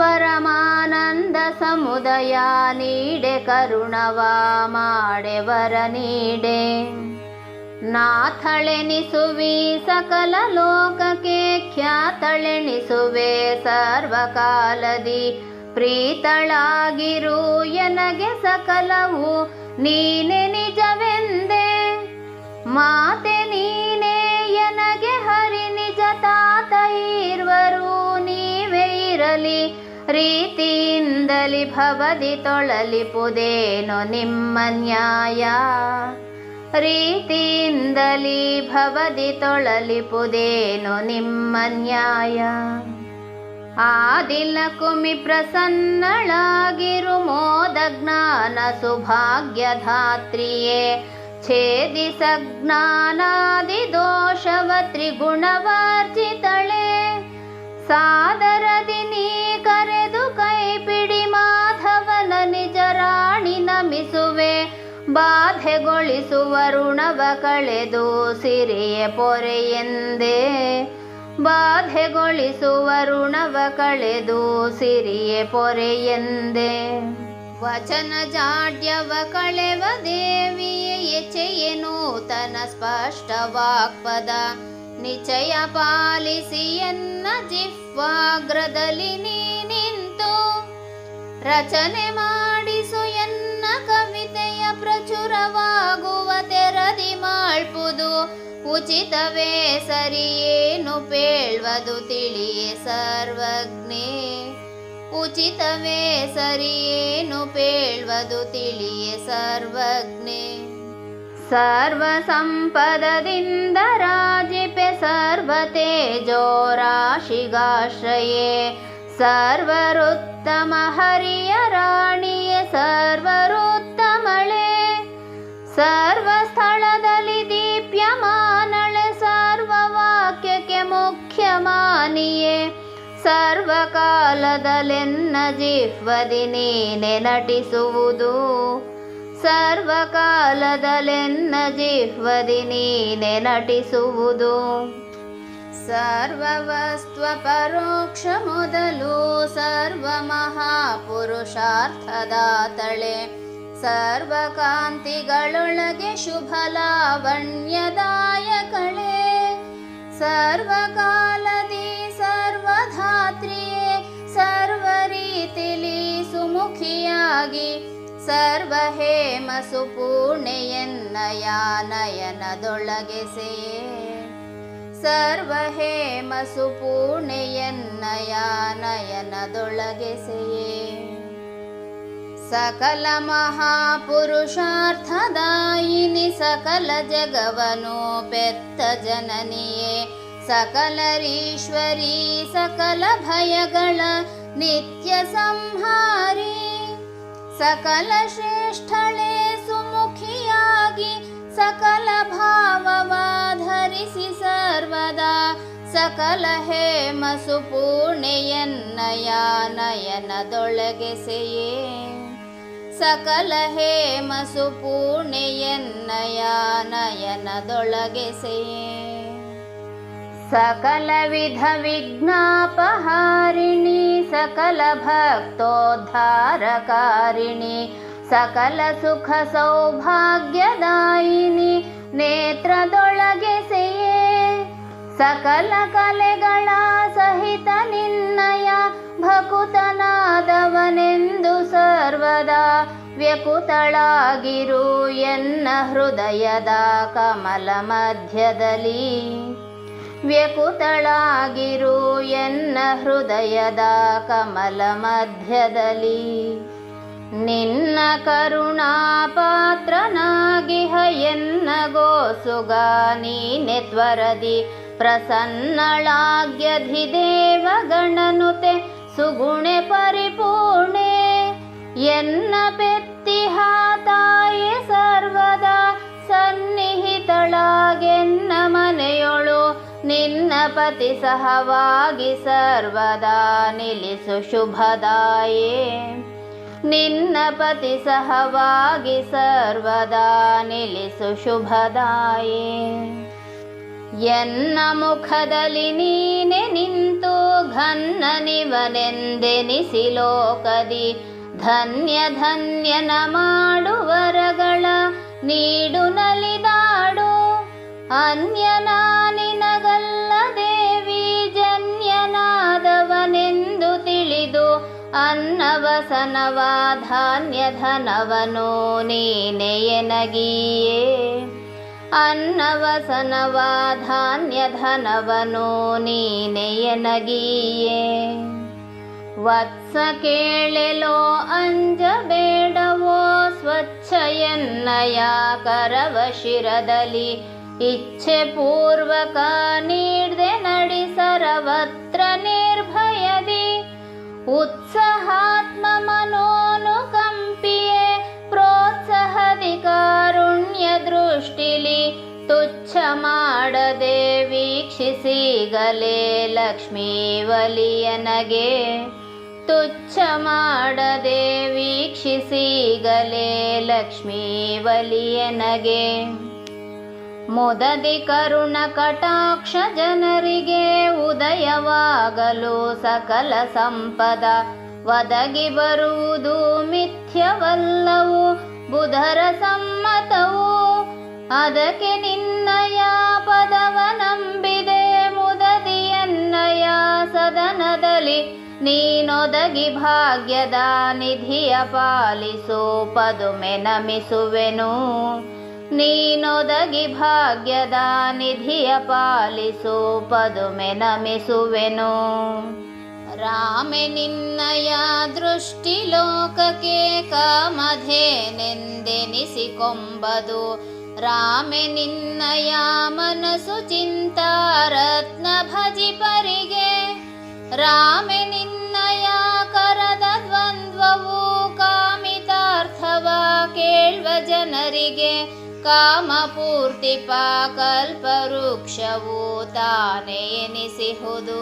ಪರಮಾನಂದ ಸಮುದಯ ನೀಡೆ ಕರುಣವ ಮಾಡೆವರ ನೀಡೆ ನಾಥಳೆನಿಸುವಿ ಸಕಲ ಲೋಕಕ್ಕೆ ಖ್ಯಾತಳೆನಿಸುವೆ ಸರ್ವಕಾಲದಿ ಪ್ರೀತಳಾಗಿರು ಎನಗೆ ಸಕಲವು ನೀನೆ ನಿಜವೆಂದೆ ಮಾತೆ ನೀನೇ ಎನಗೆ ಹರಿ ನಿಜ ತಾತ ಇರುವರು ನೀವೇ ಇರಲಿ ರೀತಿಯಿಂದಲಿ ಭವದಿ ತೊಳಲಿಪುದೇನೋ ನಿಮ್ಮ ನ್ಯಾಯ ರೀತಿಯಿಂದಲಿ ಭವದಿ ತೊಳಲಿಪುದೇನೋ ನಿಮ್ಮ ನ್ಯಾಯ ಆದಿಲಕುಮಿ ಪ್ರಸನ್ನಳಾಗಿರು ಮೋದ ಜ್ಞಾನ ಸುಭಾಗ್ಯಧಾತ್ರಿಯೇ ಛೇದಿಸ ಜ್ಞಾನಾದಿ ದೋಷವ ತ್ರಿಗುಣವಾರ್ಜಿತಳೆ ಸಾದರದಿ ನೀ ಕರೆದು ಕೈಪಿಡಿ ಮಾಧವನ ನಿಜ ರಾಣಿ ನಮಿಸುವೆ ಬಾಧೆಗೊಳಿಸುವ ಋಣವ ಕಳೆದು ಸಿರಿಯ ಪೊರೆಯೆಂದೇ ಬಾಧೆಗೊಳಿಸುವ ಋಣವ ಕಳೆದು ಸಿರಿಯ ಪೊರೆಯೆಂದೇ ವಚನ ಜಾಡ್ಯವ ಕಳೆವ ದೇವಿಯ ಎಚೆಯೆ ನೂತನ ಸ್ಪಷ್ಟ ವಾಕ್ಪದ ನಿಚಯ ಪಾಲಿಸಿ ಎನ್ನ ಜಿಹ್ವಾಗ್ರದಲ್ಲಿ ನೀ ನಿಂತು ರಚನೆ ಮಾಡಿಸು ಎನ್ನ ಕವಿತೆಯ ಪ್ರಚುರವಾಗುವ ತೆರದಿ ಮಾಳ್ಪುದು ಉಚಿತವೇ ಸರಿಯೇನು ಪೇಳ್ವದು ತಿಳಿಯೇ ಸರ್ವಜ್ಞೆ ಉಚಿತವೇ ಸರಿಯೇನು ಪೇಳ್ವದು ತಿಳಿಯೇ ಸರ್ವಜ್ಞೆ ಸರ್ವ ಸಂಪದದಿಂದ ರಾಜಿಪೆ ಸರ್ವ ತೇಜೋ ರಾಶಿಗಾಶ್ರಯೇ ಸರ್ವರುತ್ತಮ ಹರಿಯ ರಾಣಿಯೇ ಸರ್ವರುತ್ತಮಳೆ ಸರ್ವ ಸ್ಥಳದಲ್ಲಿ ದೀಪ್ಯಮಾನಳೆ ಸರ್ವ ವಾಕ್ಯಕ್ಕೆ ಮುಖ್ಯಮಾನಿಯೇ ಸರ್ವಕಾಲದಲ್ಲೆನ್ನ ಜಿಹ್ವದಿ ನೀನೆ ನಟಿಸುವುದು ಸರ್ವಕಾಲದಲ್ಲೆನ್ನ ಜಿಹ್ವದಿ ನೀನೆ ನಟಿಸುವುದು ಸರ್ವವಸ್ತ್ವ ಪರೋಕ್ಷ ಮೊದಲು ಸರ್ವ ಮಹಾಪುರುಷಾರ್ಥದಾತಳೆ ಸರ್ವಕಾಂತಿಗಳೊಳಗೆ ಶುಭ ಲಾವಣ್ಯದಾಯಕಳೆ ಸರ್ವಕಾಲದಿ ಸರ್ವಧಾತ್ರಿಯೇ ಸರ್ವ ರೀತಿಲಿ ಸುಮುಖಿಯಾಗಿ ಸರ್ವ ಹೇಮ ಸುಪೂರ್ಣೆಯನ್ನಯ ನಯನದೊಳಗೆ ಸೆಯೇ ಸರ್ವ ಹೇಮ ಸುಪೂರ್ಣೆಯನ್ನಯ ನಯನದೊಳಗೆ ಸೆಯೇ ಸಕಲ ಮಹಾಪುರುಷಾರ್ಥದಾಯಿನಿ ಸಕಲ ಜಗವನು ಪೆತ್ತ ಜನನಿಯೇ ಸಕಲರೀಶ್ವರಿ ಸಕಲ ಭಯಗಳ ನಿತ್ಯ ಸಂಹಾರಿ ಸಕಲ ಶ್ರೇಷ್ಠಳೆ ಸುಮುಖಿಯಾಗಿ ಸಕಲ ಭಾವವಾಧರಿಸಿ ಸರ್ವದಾ ಸಕಲ ಹೇಮ ಸುಪೂರ್ಣೆಯನ್ನಯ ನಯನದೊಳಗೆ ಸೆಯೇ ಸಕಲ ಹೇಮ ಸುಪೂರ್ಣೆಯನ್ನಯ ನಯನದೊಳಗೆ ಸೆಯೇ ಸಕಲ ವಿಧ ವಿಘ್ನಾಪಹಾರಿಣಿ ಸಕಲ ಭಕ್ತೋದ್ಧಾರಕಾರಿಣಿ ಸಕಲ ಸುಖ ಸೌಭಾಗ್ಯದಾಯಿನಿ ನೇತ್ರದೊಳಗೆ ಸೆಯೇ ಸಕಲ ಕಲೆಗಳ ಸಹಿತ ನಿನ್ನಯ ಭಕುತನಾದವನೆಂದು ಸರ್ವದಾ ವ್ಯಕುತಳಾಗಿರು ಎನ್ನ ಹೃದಯದ ಕಮಲ ಮಧ್ಯದಲ್ಲಿ ವ್ಯಕುತಳಾಗಿರು ಎನ್ನ ಹೃದಯದ ಕಮಲ ಮಧ್ಯದಲ್ಲಿ ನಿನ್ನ ಕರುಣಾ ಪಾತ್ರನಾಗಿಹ ಎನ್ನ ಗೋಸುಗ ನೀನೆ ತ್ವರದಿ ಪ್ರಸನ್ನಳಾಗ್ಯಧಿದೇವ ಗಣನುತೆ ಸುಗುಣೆ ಪರಿಪೂರ್ಣೆ ಎನ್ನ ಪೆತ್ತಿಹ ತಾಯೆ ಸರ್ವದಾ ಸನ್ನಿಹಿತಳಾಗೆನ್ನ ಮನೆಯೊಳು ನಿನ್ನ ಪತಿ ಸಹವಾಗಿ ಸರ್ವದಾ ನಿಲ್ಲಿಸು ಶುಭದಾಯೇ ನಿನ್ನ ಪತಿ ಸಹವಾಗಿ ಸರ್ವದಾ ನಿಲ್ಲಿಸು ಶುಭದಾಯೇ ಎನ್ನ ಮುಖದಲ್ಲಿ ನೀನೆ ನಿಂತು ಘನ್ನನಿವನೆಂದೆನಿಸಿ ಲೋಕದಿ ಧನ್ಯ ಧನ್ಯನ ಮಾಡುವರಗಳ ನೀಡು ನಲಿದಾಡು ಅನ್ಯನ ನಿನಗಲ್ಲ ದೇವಿ ಜನ್ಯನಾದವನೆಂದು ತಿಳಿದು ಅನ್ನವಸನವ ಧಾನ್ಯ ಧನವನು ನೀನೆ ಎನಗಿಯೇ ಅನ್ನವಸನವ ಧಾನ್ಯ ಧನವನು ನೀನೆ ಎನಗಿಯೇ ವತ್ಸ ಕೇಳೆಲೋ ಅಂಜಬೇಡವೋ ಸ್ವಚ್ಛ ಎನ್ನಯ ಕರವ ಶಿರದಲ್ಲಿ ಇಚ್ಛೆ ಪೂರ್ವಕ ನೀಡ್ದೆ ನಡಿ ಸರ್ವತ್ರ ನಿರ್ಭಯದಿ ಉತ್ಸಾಹಾತ್ಮ ಮನೋನುಕಂಪಿಯೇ ಪ್ರೋತ್ಸಾಹದಿ ಕಾರುಣ್ಯ ದೃಷ್ಟಿಲಿ ತುಚ್ಛ ಮಾಡದೆ ವೀಕ್ಷಿಸಿಗಲೇ ಲಕ್ಷ್ಮೀ ವಲಿಯನಗೆ ತುಚ್ಛ ಮಾಡದೆ ವೀಕ್ಷಿಸಿಗಲೇ ಲಕ್ಷ್ಮೀ ವಲಿಯನಗೆ ಮುದದಿ ಕರುಣ ಕಟಾಕ್ಷ ಜನರಿಗೆ ಉದಯವಾಗಲು ಸಕಲ ಸಂಪದ ಒದಗಿ ಬರುವುದು ಮಿಥ್ಯವಲ್ಲವು ಬುಧರ ಸಮ್ಮತವು ಅದಕ್ಕೆ ನಿನ್ನಯ ಪದವ ನಂಬಿದೆ ಮುದದಿಯನ್ನಯ ಸದನದಲ್ಲಿ ನೀನೊದಗಿ ಭಾಗ್ಯದ ನಿಧಿಯ ಪಾಲಿಸು ಪದುಮೆ ನಮಿಸುವೆನು ನೀನೊದಗಿ ಭಾಗ್ಯದ ನಿಧಿಯ ಪಾಲಿಸು ಪದುಮೆ ನಮಿಸುವೆನು ರಾಮೆ ನಿನ್ನಯ ದೃಷ್ಟಿ ಲೋಕಕ್ಕೆ ಕಾಮಧೇನೆಂದೆನಿಸಿಕೊಂಬದು ರಾಮೆ ನಿನ್ನಯ ಮನಸ್ಸು ಚಿಂತಾ ರತ್ನ ಭಜಿಪರಿಗೆ ರಾಮೆ ನಿನ್ನಯ ಕರದ ದ್ವಂದ್ವವು ಕಾಮಿತಾರ್ಥವ ಕೇಳ್ವ ಜನರಿಗೆ ಕಾಮಪೂರ್ತಿಪ ಕಲ್ಪವೃಕ್ಷವು ತಾನೇ ಎನಿಸಿಹುದು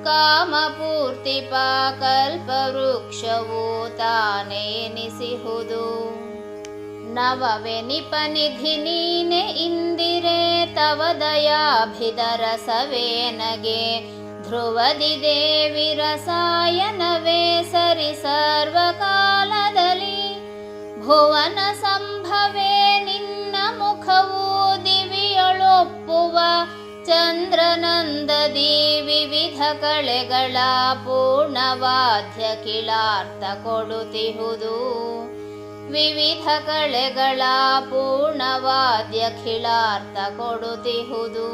ಕಾಮಪೂರ್ತಿಪ ಕಲ್ಪವೃಕ್ಷವು ತಾನೇ ಎನಿಸಿಹುದು ನವವೆನಿಪನಿಧಿ ನೀನೆ ಇಂದಿರೆ ತವ ದಯಾಭಿದರಸವೇನಗೆ ಧ್ರುವದಿ ದೇವಿ ರಸಾಯನವೇ ಸರಿ ಸರ್ವಕಾಲದಲ್ಲಿ ಭುವನ ಸಂಭವೇ ನಿನ್ನ ಮುಖವು ದಿವಿಯೊಳೊಪ್ಪುವ ಚಂದ್ರನಂದದಿ ವಿವಿಧ ಕಳೆಗಳ ಪೂರ್ಣವಾದ್ಯ ಕಿಳಾರ್ಥ ಕೊಡುತ್ತಿಹುದು ವಿವಿಧ ಕಳೆಗಳ ಪೂರ್ಣವಾದ್ಯ ಖಿಳಾರ್ಥ ಕೊಡುತ್ತಿಹುದು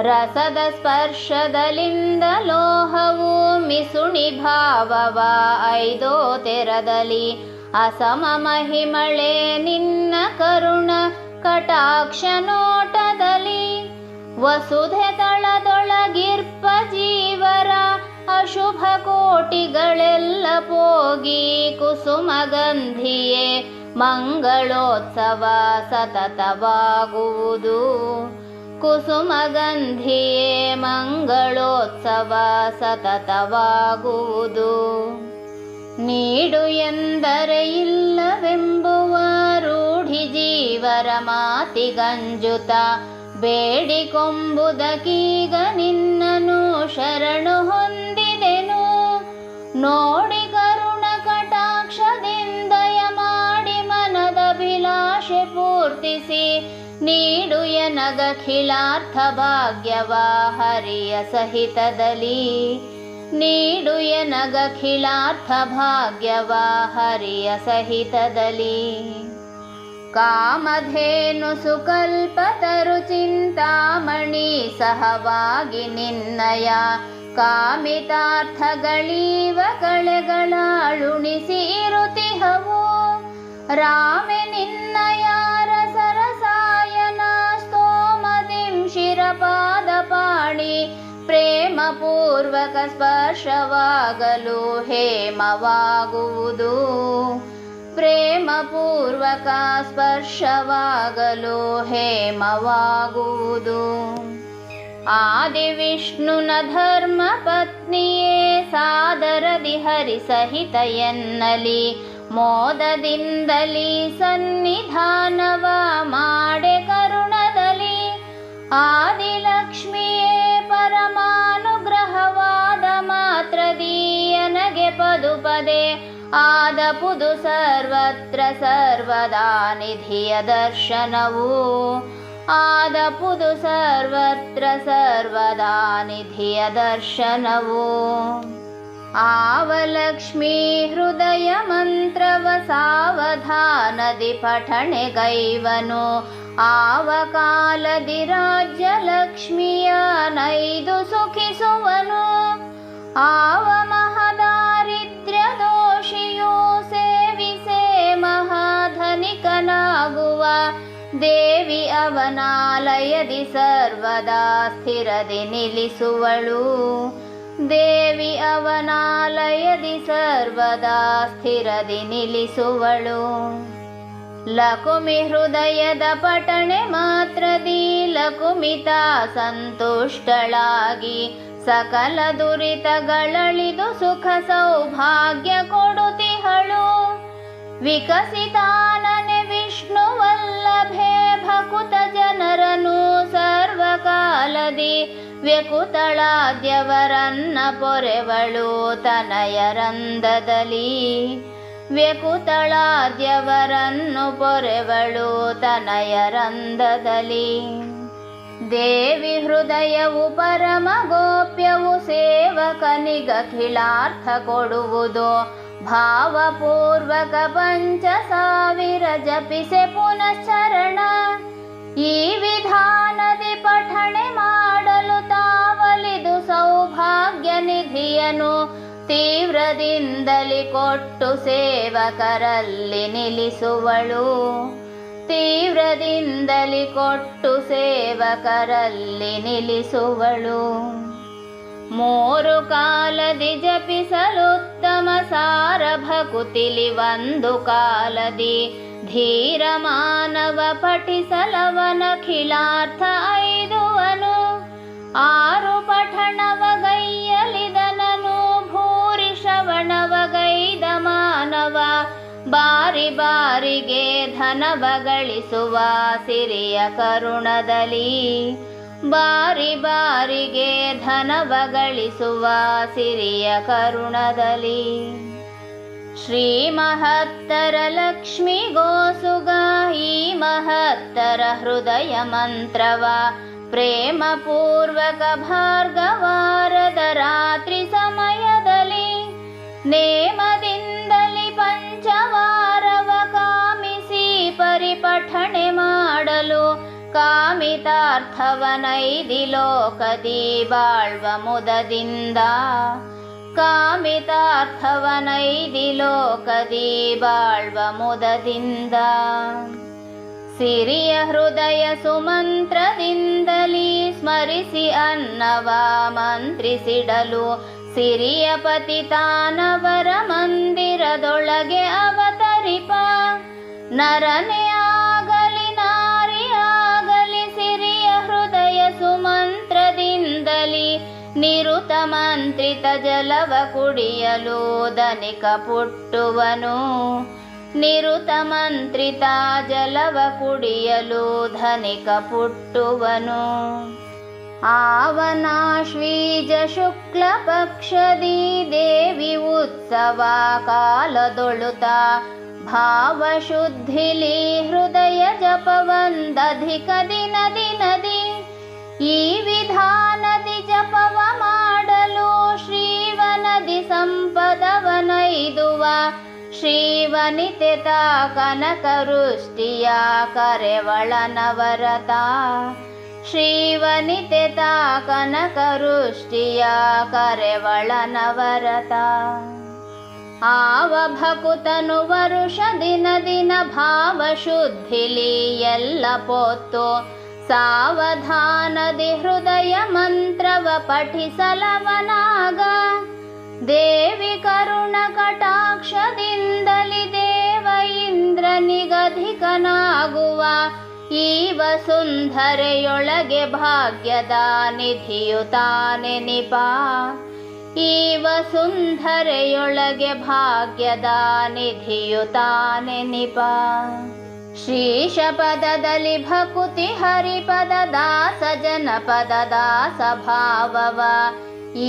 ರಸದ ಸ್ಪರ್ಶದಲಿಂದ ಲೋಹವು ಮಿಸುಣಿ ಭಾವವ ಐದೋ ತೆರದಲ್ಲಿ ಅಸಮ ಮಹಿಮಳೆ ನಿನ್ನ ಕರುಣ ಕಟಾಕ್ಷ ನೋಟದಲ್ಲಿ ವಸುಧೆ ತಳದೊಳಗಿರ್ಪ ಜೀವರ ಅಶುಭ ಕೋಟಿಗಳೆಲ್ಲ ಪೋಗಿ ಕುಸುಮಗಂಧಿಯೇ ಮಂಗಳೋತ್ಸವ ಸತತವಾಗುವುದು ಕುಸುಮಗಂಧಿಯೇ ಮಂಗಳೋತ್ಸವ ಸತತವಾಗುವುದು ನೀಡು ಎಂದರೆ ಇಲ್ಲವೆಂಬುವ ರೂಢಿ ಜೀವರ ಮಾತಿಗಂಜುತ ಬೇಡಿಕೊಂಬುದಕೀಗ ನಿನ್ನನು ಶರಣು ಹೊಂದಿದೆನು ನೋಡಿ ಕರುಣ ಕಟಾಕ್ಷದಿಂದಯ ಮಾಡಿ ಮನದಭಿಲಾಷೆ ಪೂರ್ತಿಸಿ ನೀಡು ಎನಗಖಿಲಾರ್ಥ ಭಾಗ್ಯವ ಹರಿಯ ಸಹಿತದಲ್ಲಿ ನೀಡು ಎನಗಖಿಲಾರ್ಥ ಭಾಗ್ಯವ ಹರಿಯ ಸಹಿತದಲ್ಲಿ ಕಾಮಧೇನು ಸುಕಲ್ಪತರು ಚಿಂತಾಮಣಿ ಸಹವಾಗಿ ನಿನ್ನಯ ಕಾಮಿತಾರ್ಥಗಳೀವ ಕಳೆಗಳಾಳುಣಿಸಿ ಇರುತಿಹವು ರಾಮೆ ನಿನ್ನಯ ರಸರಸಾಯನ ಸ್ತೋಮದಿಂ ಶಿರಪಾದ ಪಾಣಿ ಪ್ರೇಮ ಪೂರ್ವಕ ಸ್ಪರ್ಶವಾಗಲು ಹೇಮವಾಗುವುದು ಪ್ರೇಮ ಪೂರ್ವಕ ಸ್ಪರ್ಶವಾಗಲು ಹೇಮವಾಗುವುದು ಆದಿವಿಷ್ಣುನ ಧರ್ಮ ಪತ್ನಿಯೇ ಸಾದರದಿ ಹರಿಸಹಿತ ಎನ್ನಲಿ ಮೋದದಿಂದಲಿ ಸನ್ನಿಧಾನವ ಮಾಡೆ ಕರುಣದಲ್ಲಿ ಆದಿಲಕ್ಷ್ಮಿಯೇ ಪರಮಾನುಗ್ರಹವಾದ ಮಾತ್ರದೀಯನಗೆ ಪದುಪದೆ ಆದಪುದು ಸರ್ವತ್ರ ಸರ್ವದಾ ನಿಧಿಯ ದರ್ಶನವು ಆದಪುದು ಸರ್ವತ್ರ ಸರ್ವದಾ ನಿಧಿಯ ದರ್ಶನವು ಆವಲಕ್ಷ್ಮೀ ಹೃದಯ ಮಂತ್ರವ ಸಾವಧಾನದಿ ಪಠಣೆಗೈವನು ಆವ ಕಾಲದಿ ರಾಜ್ಯ ಲಕ್ಷ್ಮಿಯ ನೈದು ಸುಖಿಸುವನು ಆವ ಮಹದಾರಿದ್ರ್ಯ ದೋಷಿಯು ಸೇವಿಸೆ ಮಹಾಧನಿಕನಾಗುವ ದೇವಿ ಅವನಾಲಯದಿ ಸರ್ವದಾ ಸ್ಥಿರದಿ ನಿಲ್ಲಿಸುವಳು ದೇವಿ ಅವನಾಲಯದಿ ಸರ್ವದಾ ಸ್ಥಿರದಿ ನಿಲ್ಲಿಸುವಳು ಲಕುಮಿ ಹೃದಯದ ಪಠಣೆ ಮಾತ್ರದಿ ಲಕುಮಿತಾ ಸಂತುಷ್ಟಳಾಗಿ ಸಕಲ ದುರಿತಗಳಳಿದು ಸುಖ ಸೌಭಾಗ್ಯ ಕೊಡುತಿಹಳು ವಿಕಸಿತಾನನೆ ವಿಷ್ಣುವಲ್ಲಭೆ ಭಕುತ ಜನರನು ಸರ್ವಕಾಲದಿ ವ್ಯಕುತಳಾದ್ಯವರನ್ನ ಪೊರೆವಳು ತನಯರಂದದಲ್ಲಿ ವ್ಯಕುತಳಾದ್ಯವರನ್ನು ಪೊರೆವಳು ತನಯರಂದದಲ್ಲಿ. ದೇವಿ ಹೃದಯವು ಪರಮ ಗೋಪ್ಯವು ಸೇವಕನಿಗಖಿಲಾರ್ಥ ಕೊಡುವುದು. ಭಾವಪೂರ್ವಕ 5,000 ಜಪಿಸೆ ಪುನಶ್ಚರಣ. ಈ ವಿಧಾನದಿ ಪಠಣೆ ಮಾಡಲು ತಾವಲಿದು ಸೌಭಾಗ್ಯ ನಿಧಿಯನು ತೀವ್ರದಿಂದಲಿ ಕೊಟ್ಟು ಸೇವಕರಲ್ಲಿ ನಿಲ್ಲಿಸುವಳು. ತೀವ್ರದಿಂದಲಿ ಕೊಟ್ಟು ಸೇವಕರಲ್ಲಿ ನಿಲ್ಲಿಸುವಳು. 3 ಕಾಲದಿ ಜಪಿಸಲುತ್ತಮ ಸಾರ ಭಕುತಿಲಿ 1 ಕಾಲದಿ ಧೀರ ಮಾನವ ಪಠಿಸಲವನಖಿಲಾರ್ಥ 5ವನು. 6 ಪಠಣವಗೈಯಲಿದನನು ಭೂರಿ ಶ್ರವಣವಗೈದ ಮಾನವ. ಬಾರಿ ಬಾರಿಗೆ ಧನವ ಗಳಿಸುವ ಸಿರಿಯ ಕರುಣದಲ್ಲಿ. ಬಾರಿ ಬಾರಿಗೆ ಧನವ ಗಳಿಸುವ ಸಿರಿಯ ಕರುಣದಲ್ಲಿ. ಶ್ರೀ ಮಹತ್ತರ ಲಕ್ಷ್ಮಿ ಗೋಸುಗ ಈ ಮಹತ್ತರ ಹೃದಯ ಮಂತ್ರವ ಪ್ರೇಮ ಪೂರ್ವಕ ಭಾರ್ಗವಾರದ ರಾತ್ರಿ ಸಮಯದಲ್ಲಿ ನೇಮದಿಂದಲಿ 5 ವಾರವ ಕಾಮಿಸಿ ಪರಿಪಠಣೆ ಮಾಡಲು ಕಾಮಿತಾರ್ಥವನೈದಿ ಲೋಕದಿ ಬಾಳ್ವ ಮುದದಿಂದ. ಕಾಮಿತಾರ್ಥವನೈದಿ ಲೋಕದಿ ಬಾಳ್ವ ಮುದದಿಂದ. ಸಿರಿಯ ಹೃದಯ ಸುಮಂತ್ರದಿಂದಲಿ ಸ್ಮರಿಸಿ ಅನ್ನವ ಮಂತ್ರಿಸಿಡಲು ಸಿರಿಯ ಪತಿತಾನವರ ಮಂದಿರದೊಳಗೆ ಅವತರಿಪ. ನರನೇ ಆಗಲಿ ನಾರಿಯಾಗಲಿ ಸಿರಿಯ ಹೃದಯ ಸುಮಂತ್ರದಿಂದಲಿ ನಿರುತ ಮಂತ್ರಿತ ಜಲವ ಕುಡಿಯಲು ಧನಿಕ ಪುಟ್ಟುವನು. ನಿರುತ ಮಂತ್ರಿತ ಜಲವ ಕುಡಿಯಲು ಧನಿಕ ಪುಟ್ಟುವನು. ಆವನಾಶ್ವೀಜ ಶುಕ್ಲ ಪಕ್ಷದಿ ದೇವಿ ಉತ್ಸವ ಕಾಲದೊಳುತ ಭಾವಶುದ್ಧಿಲಿ ಹೃದಯ ಜಪವಂದಧಿಕ ದಿನದಿ. ಈ ವಿಧಾನದಿ ಜಪವ ಮಾಡಲು ಶ್ರೀವನದಿ ಸಂಪದವನೈದುವ ಶ್ರೀವನಿತೆ ತಾ ಕನಕವೃಷ್ಟಿಯ ಕರೆವಳ ನವರತ. ಶ್ರೀವನಿತೆ ತಾ ಕನಕವೃಷ್ಟಿಯ ಕರೆವಳ ನವರತ. ಆವ ಭಕುತನು ವರುಷ ದಿನ ಭಾವಶುದ್ಧಿಲಿ ಎಲ್ಲ ಪೊತ್ತು ಸಾವಧಾನದಿ ಹೃದಯ ಮಂತ್ರವ ಪಠಿಸಲವನಾಗ. ದೇವಿ ಕರುಣ ಕಟಾಕ್ಷದಿಂದಲಿ ದೇವ ಇಂದ್ರನಿಗಧಿಕನಾಗುವ ಈ ವಸುಂಧರೆಯೊಳಗೆ ಭಾಗ್ಯದ ನಿಧಿಯು ತಾನೆನಿಪ. ಈ ವಸುಂಧರೆಯೊಳಗೆ ಭಾಗ್ಯದ ನಿಧಿಯು ತಾನೆನಿಪ. ಶ್ರೀಶ ಪದದಲ್ಲಿ ಭಕುತಿ ಹರಿಪದ ದಾಸ ಜನಪದ ದಾಸ ಭಾವವ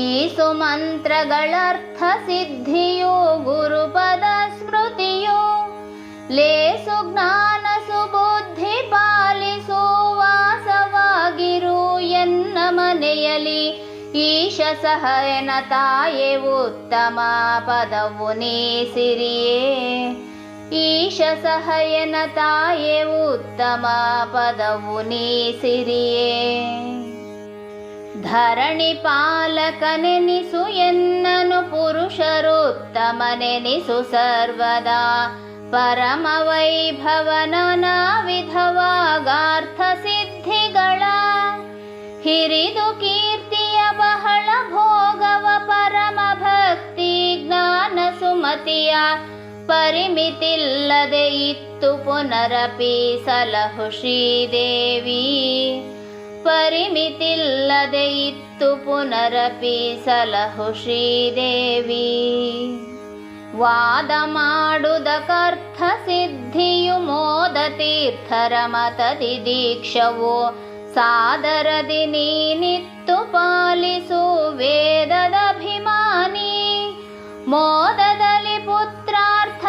ಈ ಸುಮಂತ್ರಗಳರ್ಥ ಸಿದ್ಧಿಯು ಗುರುಪದ ಸ್ಮೃತಿಯು. ಲೇಸು ಜ್ಞಾನ ಸುಬುದ್ಧಿ ಪಾಲಿಸು ವಾಸವಾಗಿರು ಎನ್ನ ಮನೆಯಲ್ಲಿ. ಈಶ ಸಹಯನ ತಾಯೇ ಉತ್ತಮ ಪದವು ನೀ ಸಿರಿಯೇ. ಈಶ ಸಹಯನ ತಾಯೇ ಉತ್ತಮ ಪದವು ನೀ ಸಿರಿಯೇ. ಧರಣಿ ಪಾಲಕನೆನಿಸು ಎನ್ನನು ಪುರುಷರುತ್ತಮನೆನಿಸು ಸರ್ವದಾ. ಪರಮ ವೈಭವನ ವಿಧವಾಗಾರ್ಥ ಸಿದ್ಧಿಗಳ ಹಿರಿದು ಕೀರ್ತಿಯ ಬಹಳ ಭೋಗವ ಪರಮ ಭಕ್ತಿ ಜ್ಞಾನ ಸುಮತಿಯ ಪರಿಮಿತಿಲ್ಲದೆ ಇತ್ತು ಪುನರಪಿ ಸಲಹು ಶ್ರೀದೇವಿ. ಪರಿಮಿತಿಲ್ಲದೆ ಇತ್ತು ಪುನರಪಿ ಸಲಹು ಶ್ರೀದೇವಿ. ವಾದ ಮಾಡುವುದಕ್ಕರ್ಥ ಸಿದ್ಧಿಯು ಮೋದ ತೀರ್ಥರ ಮತದಿ ದೀಕ್ಷವು ಸಾದರದಿ ನೀನಿತ್ತು ಪಾಲಿಸು ವೇದದ ಅಭಿಮಾನಿ. ಮೋದದಲ್ಲಿ ಪುತ್ರಾರ್ಥ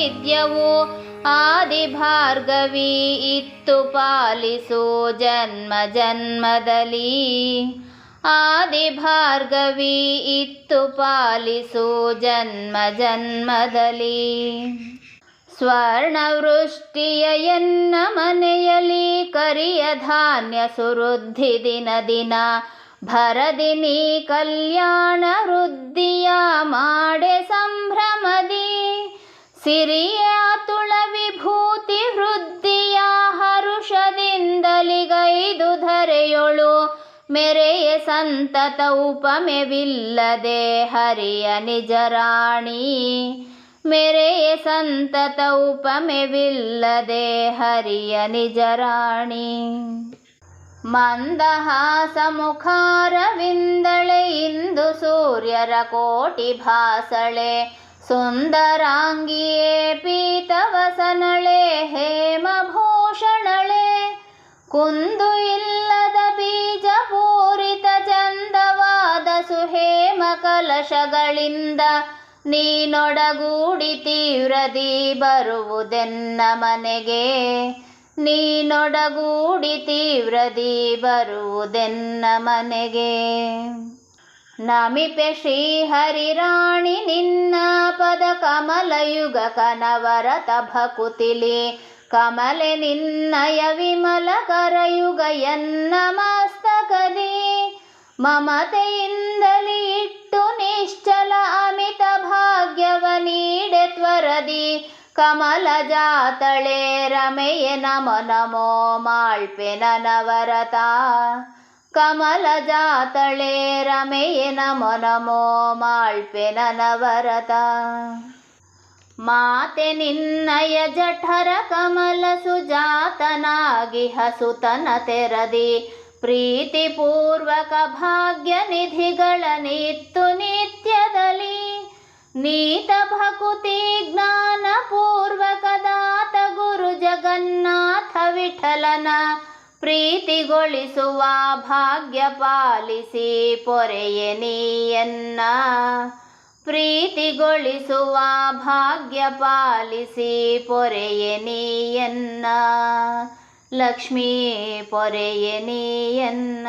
ವಿದ್ಯವು ಆದಿಭಾರ್ಗವಿ ಇತ್ತು ಪಾಲಿಸು ಜನ್ಮ ಜನ್ಮದಲ್ಲಿ. ಆದಿಭಾರ್ಗವಿ ಇತ್ತು ಪಾಲಿಸು ಜನ್ಮ ಜನ್ಮದಲ್ಲಿ. ಸ್ವರ್ಣವೃಷ್ಟಿಯ ಎನ್ನ ಮನೆಯಲ್ಲಿ ಕರಿಯ ಧಾನ್ಯ ಸುವೃದ್ಧಿ ದಿನ ದಿನ. ಭರದಿನಿ ಕಲ್ಯಾಣ ವೃದ್ಧಿಯ ಮಾಡೆ ಸಂಭ್ರಮದಿ. ಸಿರಿಯ ತುಳ ವಿಭೂತಿ ವೃದ್ಧಿಯ ಹರುಷದಿಂದಲಿಗೈದು ಧರೆಯೊಳು. ಮೆರೆಯ ಸಂತತ ಉಪಮೆವಿಲ್ಲದೆ ಹರಿಯ ನಿಜ ರಾಣಿ. ಮೆರೆಯ ಸಂತತ ಉಪಮೆವಿಲ್ಲದೆ ಹರಿಯ ನಿಜ ರಾಣಿ. ಮಂದಹಾಸ ಮುಖಾರವಿಂದಳೆ ಇಂದು ಸೂರ್ಯರ ಕೋಟಿ ಭಾಸಳೆ. ಸುಂದರಾಂಗಿಯೇ ಪೀತವಸನಳೆ ಹೇಮಭೂಷಣಳೆ. ಕುಂದು ಇಲ್ಲದ ಬೀಜ ಪೂರಿತ ಚಂದವಾದ ಸುಹೇಮ ಕಲಶಗಳಿಂದ. ನೀನೊಡಗೂಡಿ ತೀವ್ರದಿ ಬರುವುದೆನ್ನ ಮನೆಗೆ. ನೀನೊಡಗೂಡಿ ತೀವ್ರದಿ ಬರುವುದೆನ್ನ ಮನೆಗೆ. ನಮಿಪೆ ಶ್ರೀಹರಿರಾಣಿ ನಿನ್ನ ಪದ ಕಮಲಯುಗ ಕನವರತ ಭಕುತಿಲಿ. ಕಮಲೆ ನಿನ್ನಯ ವಿಮಲ ಕರಯುಗ ಎನ್ನ ಮಸ್ತಕದಿ. ಮಮತೆಯಿಂದಲಿ ಇಟ್ಟು ನಿಶ್ಚಲ ಅಮಿತ ಭಾಗ್ಯವ ನೀಡೆ ತ್ವರದಿ. ಕಮಲ ಜಾತಳೆ ರಮೆಯೆ ನಮೋ ನಮೋ ಮಾಳ್ಪೆ ನನವರತ. ಕಮಲ ಜಾತಳೆ ರಮೆಯೆ ನಮೋ ನಮೋ ಮಾಳ್ಪೆ ನನವರತ. ಮಾತೆ ನಿನ್ನಯ ಜಠರ ಕಮಲ ಸುಜಾತನಾಗಿ ಹಸುತನ ತೆರದಿ. ಪ್ರೀತಿಪೂರ್ವಕ ಭಾಗ್ಯ ನಿಧಿಗಳ ನಿತ್ತು ನಿತ್ಯದಲ್ಲಿ. ನೀತ ಭಕುತಿ ಜ್ಞಾನ ಪೂರ್ವಕ ದಾತ ಗುರು ಜಗನ್ನಾಥ ವಿಠಲನ. ಪ್ರೀತಿಗೊಳಿಸುವ ಭಾಗ್ಯ ಪಾಲಿಸಿ ಪೊರೆಯೆ ನೀಯನ್ನ. ಪ್ರೀತಿಗೊಳಿಸುವ ಭಾಗ್ಯ ಪಾಲಿಸಿ ಪೊರೆಯೆ ನೀಯನ್ನ. ಲಕ್ಷ್ಮೀ ಪೊರೆಯೆ ನೀಯನ್ನ.